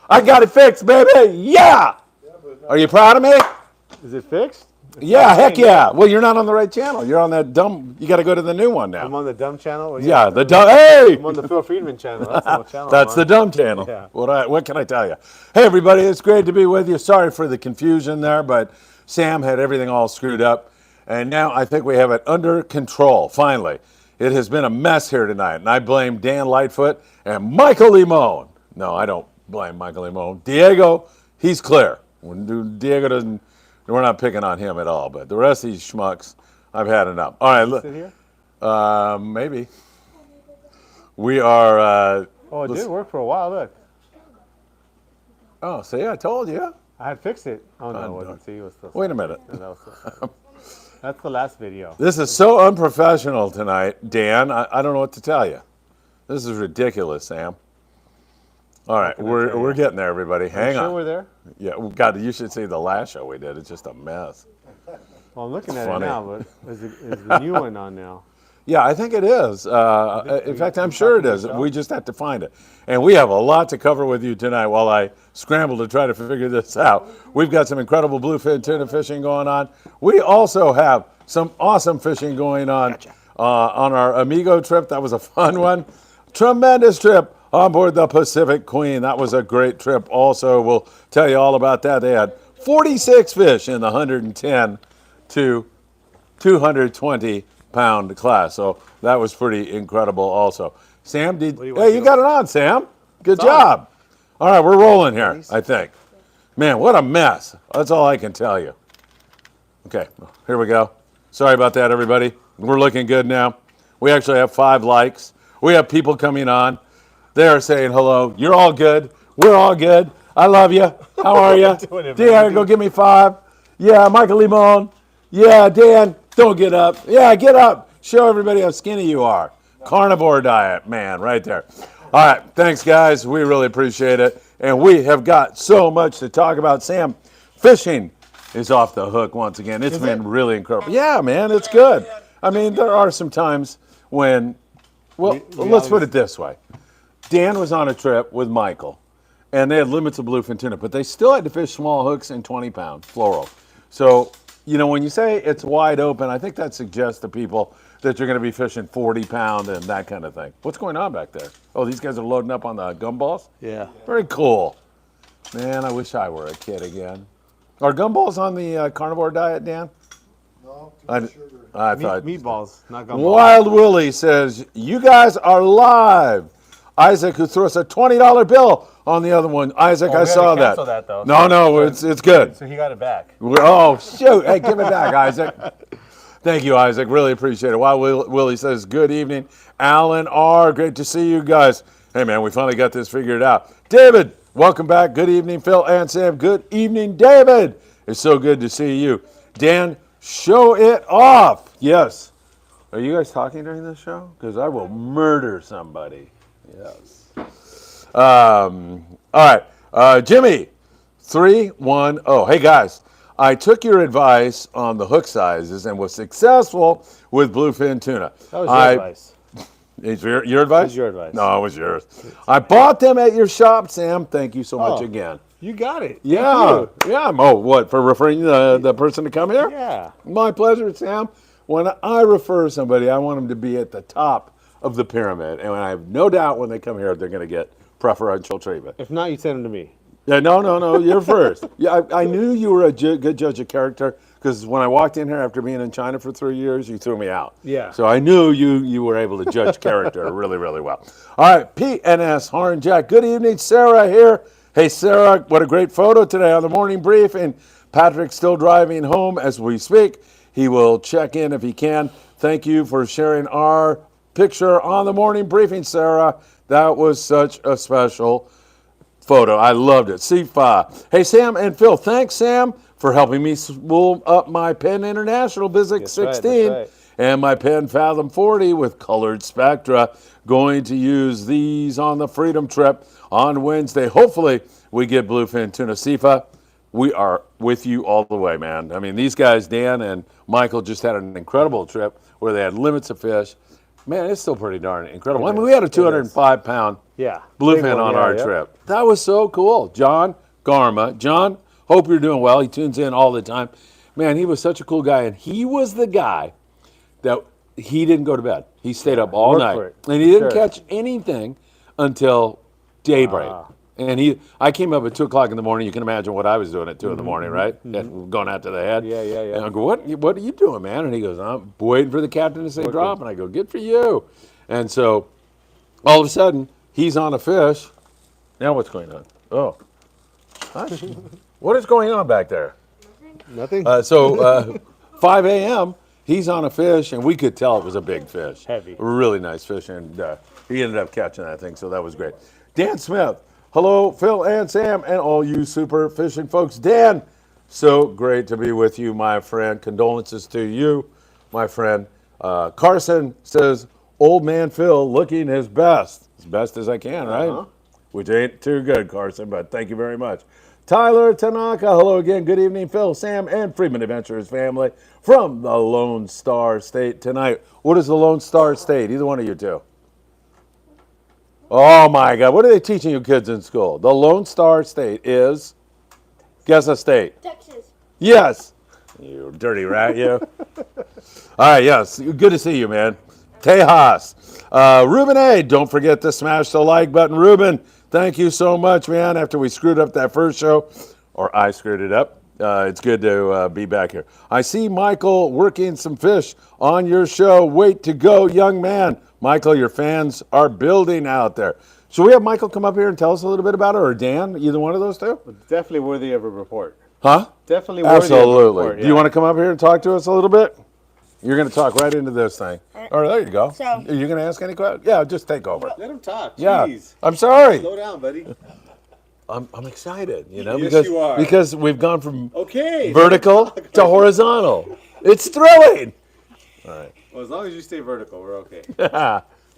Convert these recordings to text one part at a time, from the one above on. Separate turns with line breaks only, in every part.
I got it fixed, baby. Yeah. Are you proud of me?
Is it fixed?
Yeah, heck yeah. Well, you're not on the right channel. You're on that dumb. You got to go to the new one now.
I'm on the dumb channel. Well,
yeah, the dumb. Hey,
I'm on the Phil Frieman channel. That's the channel.
that's the dumb channel.
Yeah.
What can I tell you? Hey, everybody, it's great to be with you. Sorry for the confusion there, but Sam had everything all screwed up, and now I think we have it under control. Finally, it has been a mess here tonight, and I blame Dan Lightfoot and Michael Limon. No, I don't blame Michael Limon. Diego, he's clear. When Diego doesn't. We're not picking on him at all, but the rest of these schmucks, I've had enough. All right, look.
Sit here?
Maybe. We are.
Oh, it did work for a while. Look.
Oh, see, I told you.
I had fixed it. Oh no, it wasn't. See, it was still.
Wait a minute.
That's the last video.
This is so unprofessional tonight, Dan. I don't know what to tell you. This is ridiculous, Sam. All right, we're getting there, everybody. Hang on.
Sure we're there?
Yeah, God, you should see the last show we did. It's just a mess.
Well, I'm looking at it now, but is the new one on now?
Yeah, I think it is. In fact, I'm sure it is. We just have to find it. And we have a lot to cover with you tonight while I scramble to try to figure this out. We've got some incredible bluefin tuna fishing going on. We also have some awesome fishing going on on our Amigo trip. That was a fun one. Tremendous trip on board the Pacific Queen. That was a great trip also. We'll tell you all about that. They had 46 fish in the 110 to 220-pound class. So that was pretty incredible also. Sam, you got it on, Sam. Good job. All right, we're rolling here, I think. Man, what a mess. That's all I can tell you. Okay, here we go. Sorry about that, everybody. We're looking good now. We actually have 5 likes. We have people coming on. They're saying hello. You're all good. We're all good. I love you. How are you? Dan, go give me 5. Yeah, Michael Limon. Yeah, Dan, don't get up. Yeah, get up. Show everybody how skinny you are. Carnivore diet, man, right there. All right, thanks, guys. We really appreciate it. And we have got so much to talk about. Sam, fishing is off the hook once again. It's been really incredible. Yeah, man, it's good. I mean, there are some times when, well, let's put it this way. Dan was on a trip with Michael, and they had limits of bluefin tuna, but they still had to fish small hooks and 20-pound fluoro. So, you know, when you say it's wide open, I think that suggests to people that you're going to be fishing 40-pound and that kind of thing. What's going on back there? Oh, these guys are loading up on the gumballs?
Yeah.
Very cool. Man, I wish I were a kid again. Are gumballs on the carnivore diet, Dan?
No, too much sugar.
I thought.
Meatballs, not gumballs.
Wild Willie says, you guys are live. Isaac, who threw us a $20 bill on the other one. Isaac, I saw that.
That though.
No, it's good.
So he got it back.
Oh, shoot. Hey, give it back, Isaac. Thank you, Isaac. Really appreciate it. Wild Willie says, good evening. Alan R., great to see you guys. Hey, man, we finally got this figured out. David, welcome back. Good evening, Phil and Sam. Good evening, David. It's so good to see you. Dan, show it off. Yes. Are you guys talking during this show? Because I will murder somebody. Yes. All right. Jimmy, 310. Hey, guys, I took your advice on the hook sizes and was successful with bluefin tuna.
That was your advice.
Is your advice?
It was your advice.
No, it was yours. I bought them at your shop, Sam. Thank you so much again.
You got it.
Yeah. Yeah. Oh, what? For referring the person to come here?
Yeah.
My pleasure, Sam. When I refer somebody, I want them to be at the top of the pyramid, and I have no doubt when they come here, they're going to get preferential treatment.
If not, you send them to me.
Yeah, no, you're first. Yeah, I knew you were a good judge of character because when I walked in here after being in China for 3 years, you threw me out.
Yeah.
So I knew you were able to judge character really, really well. All right, PNS Horn Jack. Good evening, Sarah here. Hey, Sarah, what a great photo today on the morning brief, and Patrick's still driving home as we speak. He will check in if he can. Thank you for sharing our picture on the morning briefing, Sarah. That was such a special photo. I loved it. C5. Hey, Sam and Phil, thanks, Sam, for helping me spool up my Penn International Visic 16 and my Penn Fathom 40 with colored spectra. Going to use these on the Freedom trip on Wednesday. Hopefully, we get bluefin tuna. Sifa, we are with you all the way, man. I mean, these guys, Dan and Michael, just had an incredible trip where they had limits of fish. Man, it's still pretty darn incredible. I mean, we had a 205-pound
Yeah.
bluefin
Big one,
on
yeah,
our
yep.
trip. That was so cool. John Garma. John, hope you're doing well. He tunes in all the time. Man, he was such a cool guy, and he was the guy that he didn't go to bed. He stayed up all
worked
night,
for it.
and he didn't
Sure.
catch anything until daybreak. And I came up at 2:00 in the morning. You can imagine what I was doing at 2 in the morning, right? Going out to the head.
Yeah.
And I go, what are you doing, man? And he goes, I'm waiting for the captain to say drop. And I go, good for you. And so all of a sudden, he's on a fish. Now what's going on? Oh. Hush. What is going on back there?
Nothing.
5 a.m., he's on a fish, and we could tell it was a big fish.
Heavy.
Really nice fish, and he ended up catching that thing, so that was great. Dan Smith, hello, Phil and Sam, and all you super fishing folks. Dan, so great to be with you, my friend. Condolences to you, my friend. Carson says, old man Phil looking his best. As best as I can, right? Which ain't too good, Carson, but thank you very much. Tyler Tanaka, hello again. Good evening, Phil, Sam, and Friedman Adventures family from the Lone Star State tonight. What is the Lone Star State? Either one of you two. Oh my God, what are they teaching you kids in school? The Lone Star State is, guess a state.
Texas.
Yes. You dirty rat, you. All right, yes, good to see you, man. Tejas. Ruben A., don't forget to smash the like button. Ruben, thank you so much, man. After we screwed up that first show, or I screwed it up, it's good to be back here. I see Michael working some fish on your show. Wait to go, young man. Michael, your fans are building out there. Should we have Michael come up here and tell us a little bit about it, or Dan, either one of those two?
Definitely worthy of a report.
Huh?
Definitely worthy of a
Absolutely.
report.
Do you want to come up here and talk to us a little bit? You're going to talk right into this thing. All right, there you go.
So-
Are you going to ask any questions? Yeah, just take over.
Let him talk.
Yeah,
Jeez.
I'm sorry.
Slow down, buddy.
I'm excited, you know,
Yes,
because
you are.
because we've gone from
Okay.
vertical to horizontal. It's thrilling.
Well, as long as you stay vertical, we're okay.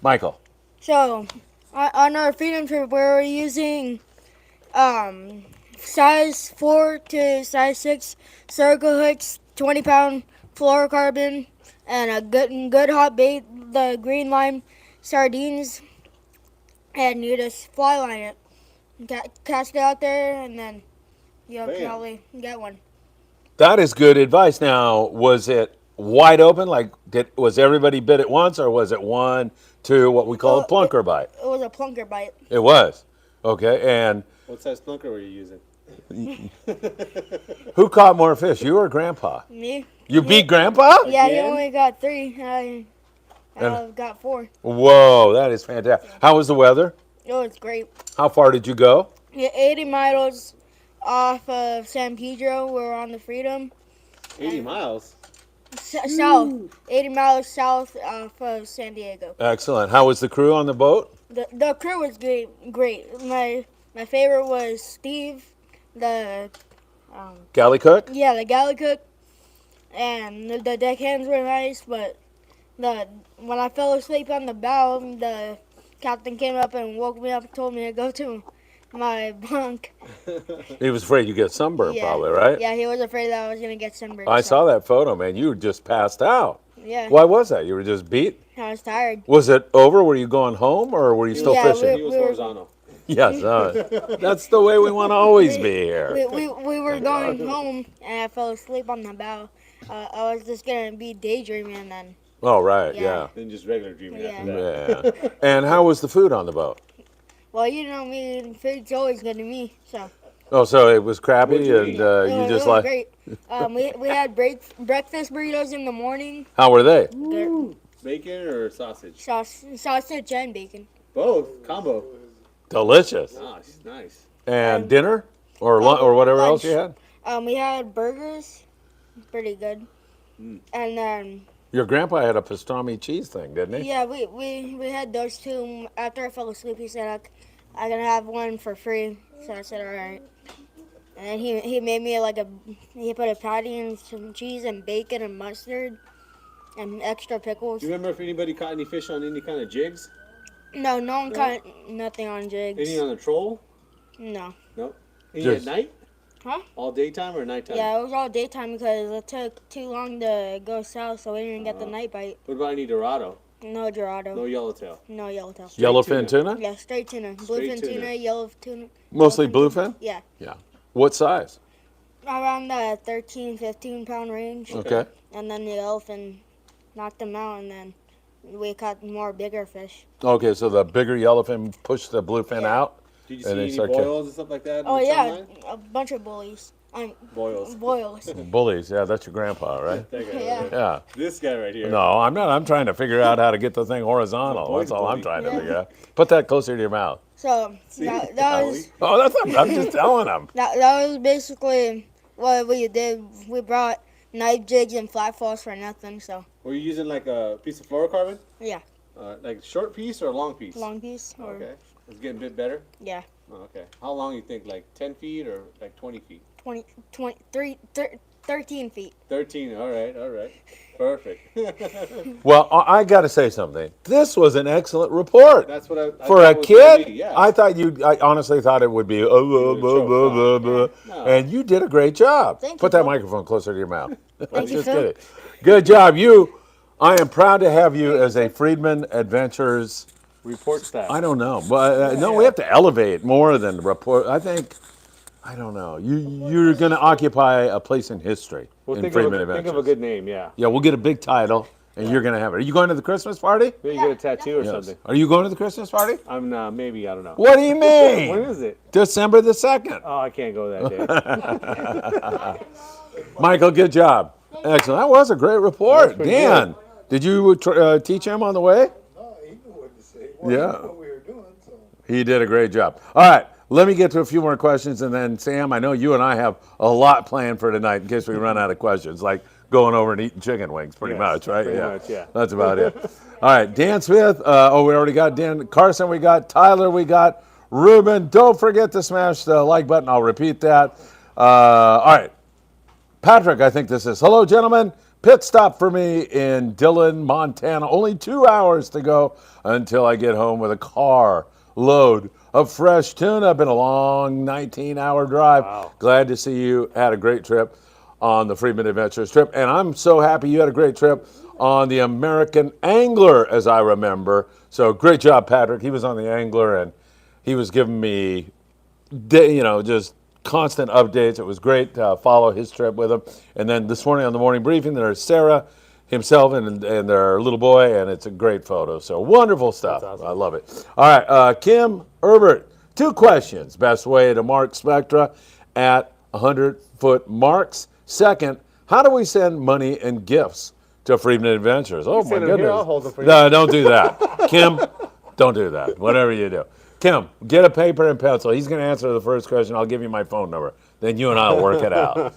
Michael.
So, on our freedom trip, we're using size 4 to size 6 circle hooks, 20-pound fluorocarbon, and a good hot bait, the green lime sardines, and you just fly line it. Cast it out there, and then you'll
Bam.
probably get one.
That is good advice. Now, was it wide open? Like, was everybody bit at once, or was it 1, 2, what we call a plunker bite?
It was a plunker bite.
It was. Okay, and
What size plunker were you using?
who caught more fish, you or Grandpa?
Me?
You beat Grandpa?
Yeah, he
Again?
only got 3. I got 4.
Whoa, that is fantastic. How was the weather?
It was great.
How far did you go?
Yeah, 80 miles off of San Pedro. We're on the Freedom.
80 miles.
South. 80 miles south off of San Diego.
Excellent. How was the crew on the boat?
The crew was great. My favorite was Steve, the
Galley cook?
the galley cook, and the deckhands were nice. But when I fell asleep on the bow, the captain came up and woke me up and told me to go to my bunk.
He was afraid you get sunburned,
Yeah.
probably, right?
Yeah, he was afraid that I was gonna get sunburned.
I
so-
saw that photo, man. You were just passed out.
Yeah,
Why was that? You were just beat?
I was tired.
Was it over? Were you going home, or were you still
Yeah,
fishing?
He was
We were-
horizontal.
Yes, that's the way we want to always be here.
We were going home, and I fell asleep on the bow. I was just gonna be daydreaming, and then
Oh, right,
Yeah.
yeah.
Then just regular dreaming
Yeah.
after that.
Yeah. And how was the food on the boat?
well, you know me, food's always good to me. So
Oh, so it was crappy,
What'd you
and
eat?
you
it
just
was
like,
great. We had breakfast burritos in the morning,
how were they?
Bacon or sausage?
sausage and bacon.
Both. Combo.
Delicious.
Nice, nice.
And dinner or or whatever else you had?
We had burgers, pretty good, and then
Your grandpa had a pastrami cheese thing, didn't he?
yeah, we had those two. After I fell asleep, he said I can have one for free. So I said all right. And then he made me he put a patty and some cheese and bacon and mustard and extra pickles.
Do you remember if anybody caught any fish on any kind of jigs?
No one caught nothing on jigs.
Any on a troll?
No.
Nope. Any
Just-
at night?
Huh?
All daytime or nighttime?
Yeah, it was all daytime because it took too long to go south, so we didn't get the night bite.
What about any Dorado?
No Dorado.
No yellowtail.
No yellowtail.
Yellowfin tuna?
Yeah, straight tuna.
Straight
Bluefin tuna, yellow tuna.
Mostly
yellowfin
bluefin?
Yeah.
Yeah. What size?
Around the 13, 15 pound range.
Okay.
And then the yellowfin knocked them out, and then we caught more bigger fish.
Okay, so the bigger yellowfin pushed the bluefin out?
Did you
And
see
they
any
start
boils and stuff like that?
Oh,
in the
yeah,
trend line?
a bunch of bullies.
Boils.
Boils.
Bullies, yeah, that's your grandpa, right?
That guy
Yeah.
right there.
Yeah.
This guy right here.
No, I'm not. I'm trying to figure out how to get the thing horizontal.
Boy,
That's all I'm
bully.
trying to
Yeah.
figure out. Put that closer to your mouth.
So that was
Oh, that's not, I'm just telling him.
that was basically what we did. We brought knife jigs and flat falls for nothing. So
Were you using like a piece of fluorocarbon?
yeah,
Like short piece or a long piece?
long piece. Or,
Okay. It's getting a bit better?
Yeah,
Oh, okay. How long you think? Like 10 feet or like 20 feet?
13 feet.
13. All right. All right. Perfect.
Well, I got to say something. This was an excellent report.
That's what I
For
thought
a
it was gonna
kid,
be, yeah.
I thought I honestly thought it would be,
No.
and you did a great job.
Thank you,
Put that
Phil.
microphone closer to your mouth.
Thank you,
Just
Phil.
kidding. Good job. I am proud to have you as a Friedman Adventures.
Report staff.
I don't know, but no, we have to elevate more than report. I don't know. You're going to occupy a place in history
Well,
in
think
Friedman
of a
Adventures.
good name, yeah.
Yeah, we'll get a big title, and you're going to have it. Are you going to the Christmas party?
Maybe get a tattoo or
Yes.
something.
Are you going to the Christmas party?
I'm maybe, I don't know.
What do you mean?
When is it?
December the 2nd.
Oh, I can't go that day.
Michael, good job. Excellent. That was a great report.
pretty
Dan, did you teach him on the way?
No, he knew what to say. Well,
Yeah.
he knew what we were doing, so.
He did a great job. All right, let me get to a few more questions, and then Sam, I know you and I have a lot planned for tonight in case we run out of questions, like going over and eating chicken wings, pretty
Yes,
much, right?
pretty much, yeah.
That's about it. All right, Dan Smith. We already got Dan Carson. We got Tyler. We got Ruben. Don't forget to smash the like button. I'll repeat that. All right, Patrick. I think this is. Hello, gentlemen. Pit stop for me in Dillon, Montana. Only 2 hours to go until I get home with a car load of fresh tuna. Been a long 19-hour drive.
Wow.
Glad to see you had a great trip on the Friedman Adventures trip. And I'm so happy you had a great trip on the American Angler, as I remember. So great job, Patrick. He was on the Angler, and he was giving me, just constant updates. It was great to follow his trip with him. And then this morning on the morning briefing, there's Sarah, himself, and their little boy, and it's a great photo. So wonderful stuff.
That's awesome.
I love it. All right, Kim Herbert, 2 questions. Best way to mark spectra at 100-foot marks. Second, how do we send money and gifts to Friedman Adventures? Oh, my
send 'em
goodness.
here, I'll hold 'em for you.
No, don't do that. Kim, don't do that. Whatever you do. Kim, get a paper and pencil. He's going to answer the first question. I'll give you my phone number. Then you and I will work it out.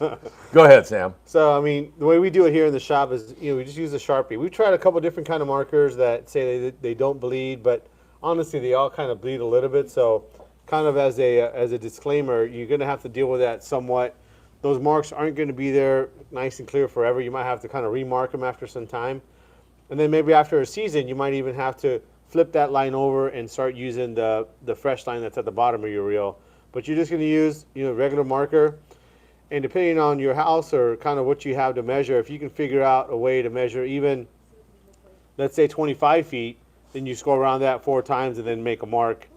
Go ahead, Sam.
So, I mean, the way we do it here in the shop is, we just use a Sharpie. We've tried a couple different kind of markers that say they don't bleed, but honestly, they all kind of bleed a little bit. So, kind of as a disclaimer, you're going to have to deal with that somewhat. Those marks aren't going to be there nice and clear forever. You might have to kind of remark them after some time. And then maybe after a season, you might even have to flip that line over and start using the fresh line that's at the bottom of your reel. But you're just going to use regular marker, and depending on your house or kind of what you have to measure, if you can figure out a way to measure even, let's say 25 feet, then you go around that 4 times and then make a mark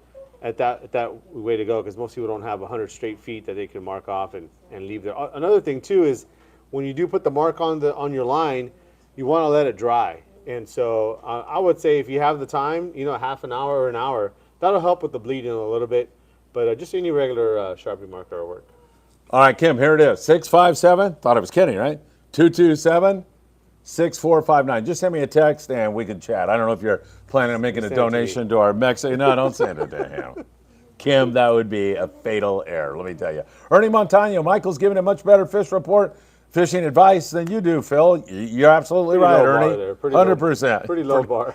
at that way to go, because most people don't have 100 straight feet that they can mark off and leave there. Another thing too is when you do put the mark on your line, you want to let it dry. And so I would say if you have the time, half an hour or an hour, that'll help with the bleeding a little bit. But just any regular Sharpie marker will work.
All right, Kim, here it is. 657, thought I was kidding, right? 227-6459. Just send me a text and we can chat. I don't know if you're planning on making a
Send it to
donation to our Mexican. No, don't send it to him. Kim, that would be a fatal error, let me tell you. Ernie Montano, Michael's giving a much better fish report, fishing advice than you do, Phil. You're absolutely right, Ernie. 100%.
Pretty low bar.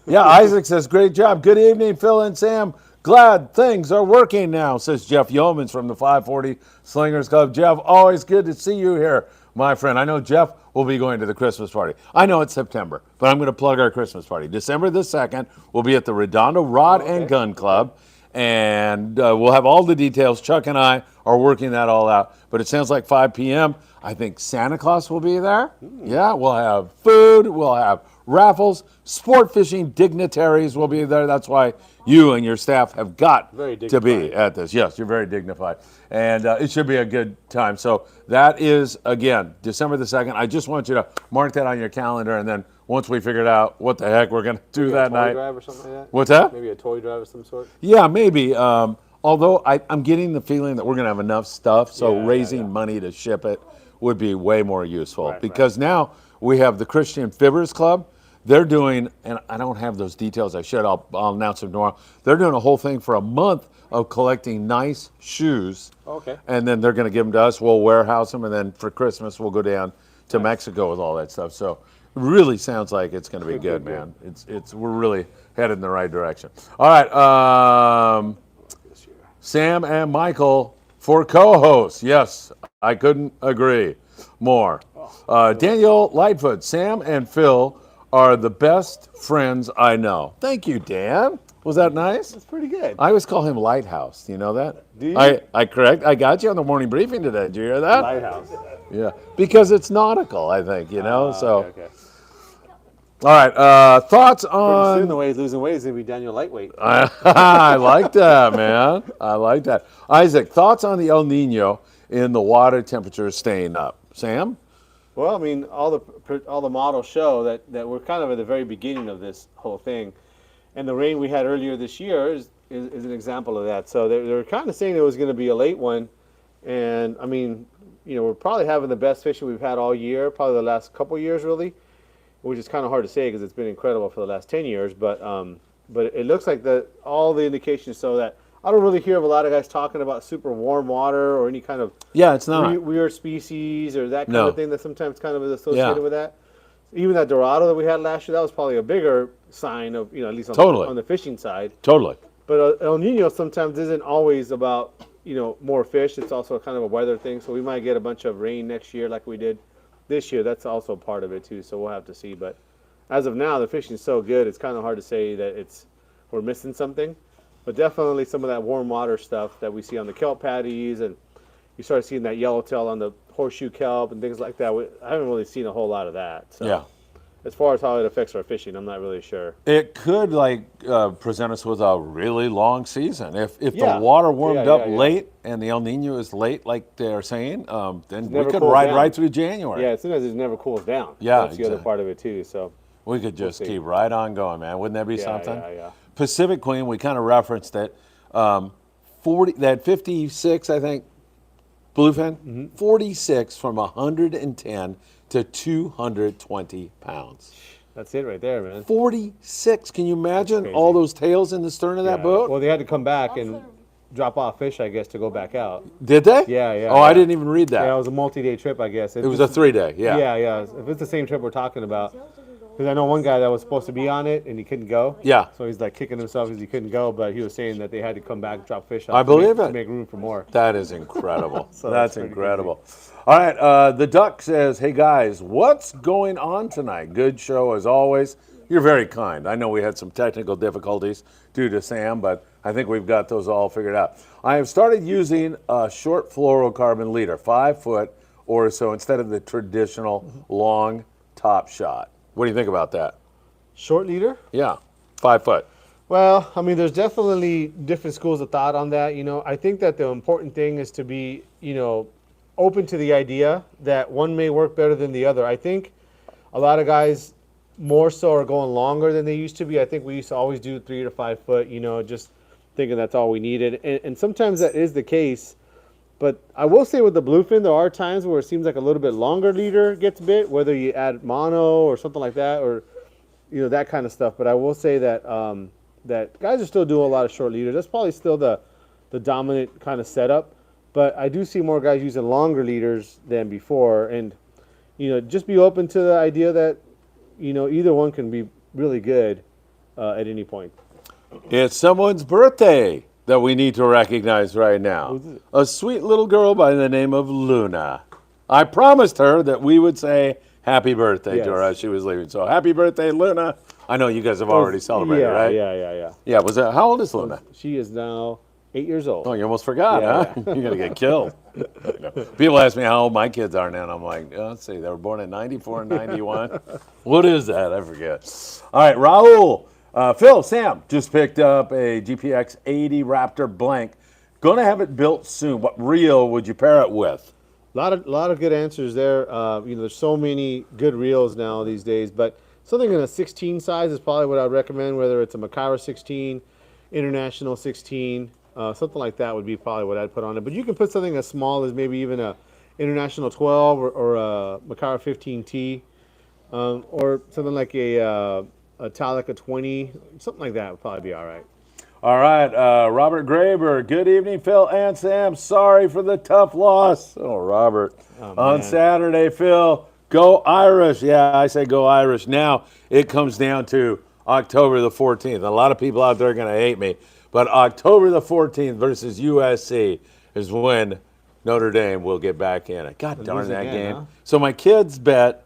Yeah, Isaac says, great job. Good evening, Phil and Sam. Glad things are working now, says Jeff Yeomans from the 540 Slingers Club. Jeff, always good to see you here, my friend. I know Jeff will be going to the Christmas party. I know it's September, but I'm going to plug our Christmas party. December the 2nd, we'll be at the Redondo Rod and Gun Club. And and we'll have all the details. Chuck and I are working that all out. But it sounds like 5 p.m. I think Santa Claus will be there. Yeah, we'll have food. We'll have raffles. Sport fishing dignitaries will be there. That's why you and your staff have got to be at this. Yes, you're very dignified. And it should be a good time. So that is, again, December the 2nd. I just want you to mark that on your calendar, and then once we figured out what the heck we're going to do that night.
Maybe a toy drive or something like that?
What's that?
Maybe a toy drive of some sort?
Yeah, maybe. Although I'm getting the feeling that we're going to have enough stuff, so raising money to ship it would be way more useful. Because now we have the Christian Fibbers Club. They're doing, and I don't have those details. I should. I'll announce them tomorrow. They're doing a whole thing for a month of collecting nice shoes.
Okay.
And then they're going to give them to us. We'll warehouse them, and then for Christmas we'll go down to Mexico with all that stuff. So it really sounds like it's going to be good, man. We're really headed in the right direction. All right. Sam and Michael for co-hosts. Yes, I couldn't agree more. Daniel Lightfoot, Sam and Phil are the best friends I know. Thank you, Dan. Was that nice?
That's pretty good.
I always call him Lighthouse. Do you know that?
Do you?
I correct. I got you on the morning briefing today. Did you hear that?
Lighthouse.
Yeah, because it's nautical, I think, you know. So,
Okay.
all right. Thoughts
Pretty
on?
soon the way he's losing weight is going to be Daniel Lightweight.
I like that, man. I like that. Isaac, thoughts on the El Nino in the water temperature staying up? Sam?
Well, I mean, all the models show that we're kind of at the very beginning of this whole thing. And the rain we had earlier this year is an example of that. So they're kind of saying it was going to be a late one. And, I mean, you know, we're probably having the best fishing we've had all year, probably the last couple years, really, which is kind of hard to say because it's been incredible for the last 10 years. But it looks like all the indications show that I don't really hear of a lot of guys talking about super warm water or any kind of
It's not.
weird species or that kind of thing that sometimes kind of is associated with that. Even that Dorado that we had last year, that was probably a bigger sign of, you know, at least on the fishing side.
Totally.
But El Nino sometimes isn't always about, you know, more fish. It's also kind of a weather thing. So we might get a bunch of rain next year like we did this year. That's also part of it too. So we'll have to see. But as of now, the fishing is so good, it's kind of hard to say that we're missing something. But definitely some of that warm water stuff that we see on the kelp patties, and you start seeing that yellowtail on the horseshoe kelp and things like that. I haven't really seen a whole lot of that. So as far as how it affects our fishing, I'm not really sure.
It could present us with a really long season. If the water warmed up late and the El Nino is late, like they're saying, then we could ride right through January.
Yeah, as soon as it never cools down.
Yeah,
that's the other part of it too. So
we could just keep right on going, man. Wouldn't that be something?
Yeah.
Pacific Queen, we kind of referenced it. 56, I think, bluefin, 46 from 110 to 220 pounds.
That's it right there, man.
46. Can you imagine all those tails in the stern of that boat?
Well, they had to come back and drop off fish, I guess, to go back out.
Did they?
Yeah.
Oh, I didn't even read that.
Yeah, it was a multi-day trip, I guess.
It was a 3-day, yeah.
Yeah. If it's the same trip we're talking about. Because I know one guy that was supposed to be on it and he couldn't go.
Yeah.
So he's like kicking himself because he couldn't go, but he was saying that they had to come back and drop fish off.
I believe it.
To make room for more.
That is incredible.
So
that's incredible. All right, the Duck says, hey guys, what's going on tonight? Good show as always. You're very kind. I know we had some technical difficulties due to Sam, but I think we've got those all figured out. I have started using a short fluorocarbon leader, 5 foot or so, instead of the traditional long top shot. What do you think about that?
Short leader?
Yeah, 5 foot.
Well, I mean, there's definitely different schools of thought on that. You know, I think that the important thing is to be, you know, open to the idea that one may work better than the other. I think a lot of guys more so are going longer than they used to be. I think we used to always do 3 to 5 foot, you know, just thinking that's all we needed. And sometimes that is the case. But I will say with the bluefin, there are times where it seems like a little bit longer leader gets bit, whether you add mono or something like that, or, you know, that kind of stuff. But I will say that that guys are still doing a lot of short leaders. That's probably still the dominant kind of setup. But I do see more guys using longer leaders than before. And, you know, just be open to the idea that, you know, either one can be really good at any point.
It's someone's birthday that we need to recognize right now. A sweet little girl by the name of Luna. I promised her that we would say happy birthday to her as she was leaving. So happy birthday, Luna. I know you guys have already celebrated, right?
Yeah.
Yeah, was that, how old is Luna?
She is now 8 years old.
Oh, you almost forgot,
Yeah,
huh? You're going to get killed. People ask me how old my kids are now, and I'm like, oh, let's see, they were born in 94 and 91. What is that? I forget. All right, Raul. Phil, Sam just picked up a GPX 80 Raptor blank. Going to have it built soon. What reel would you pair it with?
A lot of good answers there. There's so many good reels now these days, but something in a 16 size is probably what I'd recommend, whether it's a Macara 16, International 16, something like that would be probably what I'd put on it. But you can put something as small as maybe even a International 12 or a Macara 15T, or something like a Talica 20, something like that would probably be all right.
All right, Robert Graber. Good evening, Phil and Sam. Sorry for the tough loss. Oh, Robert. On Saturday, Phil. Go Irish. Yeah, I say go Irish. Now it comes down to October the 14th. A lot of people out there are going to hate me, but October the 14th versus USC is when Notre Dame will get back in it. God darn that game. Huh? So my kids bet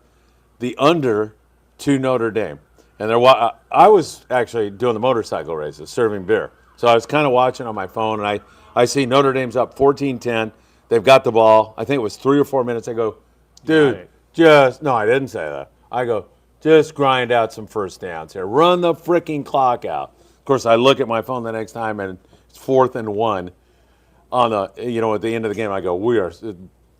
the under to Notre Dame. And I was actually doing the motorcycle races, serving beer. So I was kind of watching on my phone, and I see Notre Dame's up 14-10. They've got the ball. I think it was 3 or 4 minutes. I go, dude, no, I didn't say that. I go, just grind out some first downs here. Run the freaking clock out. Of course, I look at my phone the next time, and it's 4th and 1. At the end of the game, I go,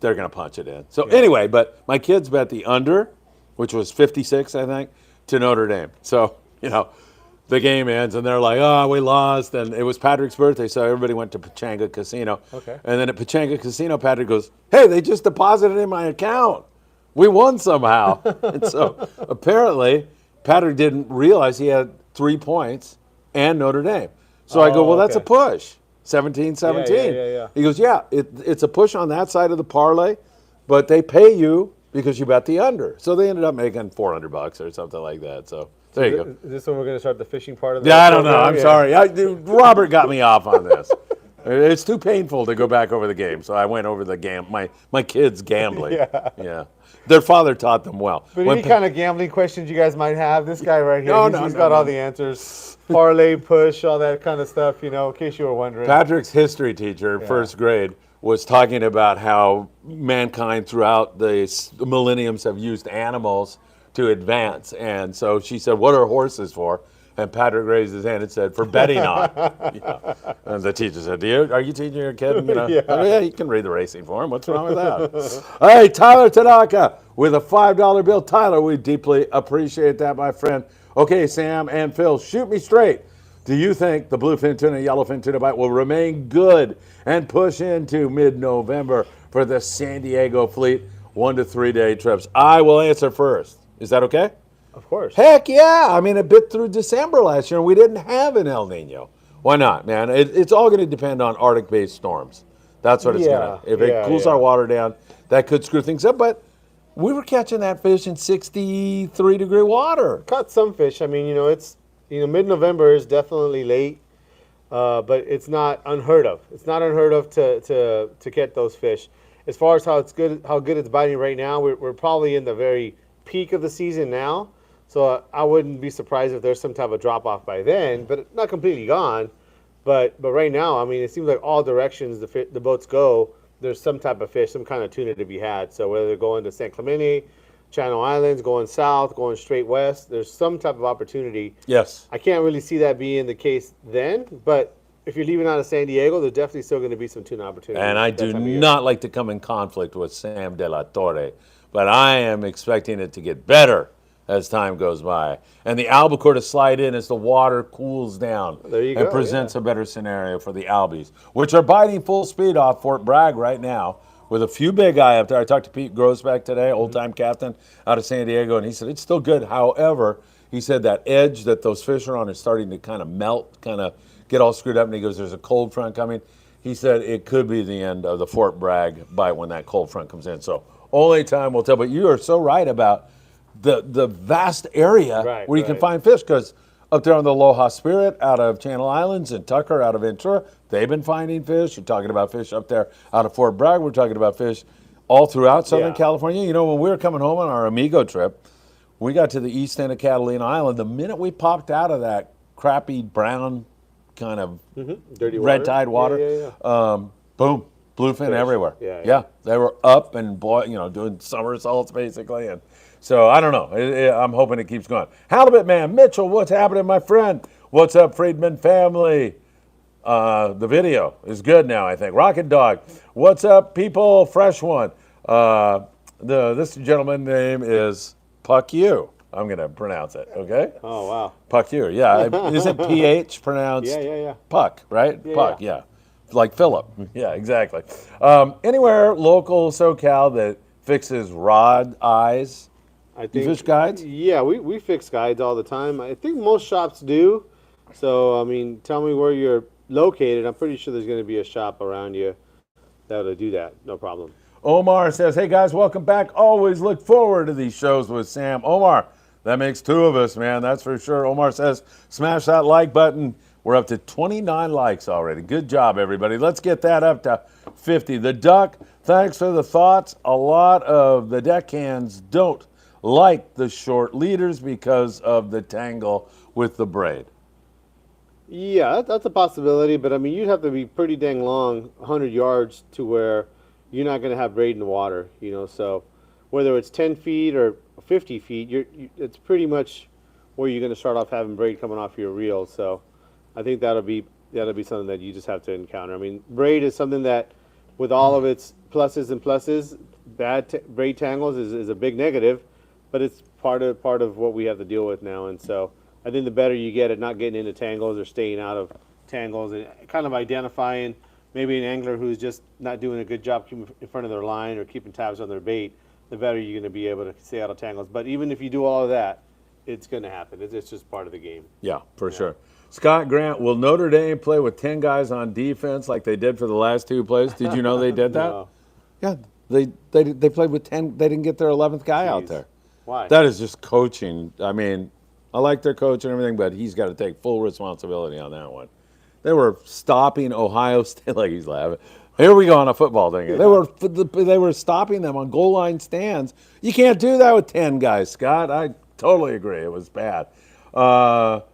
they're going to punch it in. So anyway, but my kids bet the under, which was 56, I think, to Notre Dame. So, the game ends, and they're like, oh, we lost. And it was Patrick's birthday, so everybody went to Pechanga Casino.
Okay.
And then at Pechanga Casino, Patrick goes, hey, they just deposited in my account. We won somehow. And so apparently, Patrick didn't realize he had 3 points and Notre Dame. So I go, well, that's a push. 17-17.
Yeah.
He goes, yeah, it's a push on that side of the parlay, but they pay you because you bet the under. So they ended up making $400 or something like that. So there you go.
Is this when we're going to start the fishing part of the
I don't know. I'm sorry. Robert got me off on this. It's too painful to go back over the game, so I went over the my kids gambling. Yeah. Their father taught them well.
But any kind of gambling questions you guys might have, this guy right here, he's got all the answers. Parlay, push, all that kind of stuff, in case you were wondering.
Patrick's history teacher, first grade, was talking about how mankind throughout the millenniums have used animals to advance. And so she said, what are horses for? And Patrick raised his hand and said, for betting on. And the teacher said, are you teaching your kid? Oh, yeah, you can read the racing for him. What's wrong with that? Hey, Tyler Tanaka with a $5 bill. Tyler, we deeply appreciate that, my friend. Okay, Sam and Phil, shoot me straight. Do you think the bluefin tuna, yellowfin tuna bite will remain good and push into mid-November for the San Diego fleet 1 to 3 day trips? I will answer first. Is that okay?
Of course.
Heck yeah. I mean, it bit through December last year, and we didn't have an El Nino. Why not, man? It's all going to depend on Arctic-based storms. That's what it's going to. If it cools our water down, that could screw things up. But we were catching that fish in 63-degree water.
Caught some fish. I mean, it's mid-November is definitely late, but it's not unheard of. It's not unheard of to get those fish. As far as how good it's biting right now, we're probably in the very peak of the season now. So I wouldn't be surprised if there's some type of drop off by then, but not completely gone. But right now, I mean, it seems like all directions the boats go, there's some type of fish, some kind of tuna to be had. So whether they're going to San Clemente, Channel Islands, going south, going straight west, there's some type of opportunity.
Yes.
I can't really see that being the case then, but if you're leaving out of San Diego, there's definitely still going to be some tuna opportunities.
And I do not like to come in conflict with Sam de la Torre, but I am expecting it to get better as time goes by. And the albacore to slide in as the water cools down.
There you
and
go,
presents a better scenario for the albies, which are biting full speed off Fort Bragg right now with a few big eye up there. I talked to Pete Grosbeck today, old-time captain out of San Diego, and he said it's still good. However, he said that edge that those fish are on is starting to kind of melt, kind of get all screwed up, and he goes, there's a cold front coming. He said it could be the end of the Fort Bragg bite when that cold front comes in. So only time will tell. But you are so right about the vast area where you can find fish, because up there on the Aloha Spirit out of Channel Islands and Tucker out of Ventura, they've been finding fish. You're talking about fish up there out of Fort Bragg. We're talking about fish all throughout Southern California. When we were coming home on our Amigo trip, we got to the east end of Catalina Island. The minute we popped out of that crappy brown kind of
Dirty water.
red tide water.
Yeah.
Boom, bluefin everywhere.
Yeah.
They were up and doing somersaults basically, and so I don't know. I'm hoping it keeps going. Halibut man, Mitchell, what's happening, my friend? What's up, Friedman family? The video is good now, I think. Rocket Dog, what's up, people? Fresh one. This gentleman name is Puck You. I'm gonna pronounce it. Okay.
Oh wow.
Puck You. Yeah. Isn't PH pronounced?
Yeah.
Puck, right?
Yeah,
Puck. Yeah. Like Philip. Yeah, exactly. Anywhere local SoCal that fixes rod eyes.
I think
fish guides?
Yeah, we fix guides all the time. I think most shops do. So I mean, tell me where you're located. I'm pretty sure there's going to be a shop around you that'll do that. No problem.
Omar says, hey guys, welcome back. Always look forward to these shows with Sam. Omar, that makes two of us, man. That's for sure. Omar says, smash that like button. We're up to 29 likes already. Good job, everybody. Let's get that up to 50. The Duck, thanks for the thoughts. A lot of the deckhands don't like the short leaders because of the tangle with the braid.
Yeah, that's a possibility, but I mean, you'd have to be pretty dang long, 100 yards, to where you're not going to have braid in the water, so whether it's 10 feet or 50 feet, it's pretty much where you're going to start off having braid coming off your reel. So I think that'll be something that you just have to encounter. I mean, braid is something that, with all of its pluses and pluses, braid tangles is a big negative, but it's part of what we have to deal with now. And so I think the better you get at not getting into tangles or staying out of tangles and kind of identifying maybe an angler who's just not doing a good job keeping in front of their line or keeping tabs on their bait, the better you're going to be able to stay out of tangles. But even if you do all of that, it's going to happen. It's just part of the game.
Yeah, for sure. Scott Grant, will Notre Dame play with 10 guys on defense like they did for the last two plays? Did you know they did that?
No.
Yeah, they played with 10. They didn't get their 11th guy out there.
Why?
That is just coaching. I mean, I like their coach and everything, but he's got to take full responsibility on that one. They were stopping Ohio State, like he's laughing. Here we go on a football thing. Yeah. They were stopping them on goal line stands. You can't do that with 10 guys, Scott. I totally agree. It was bad. Puck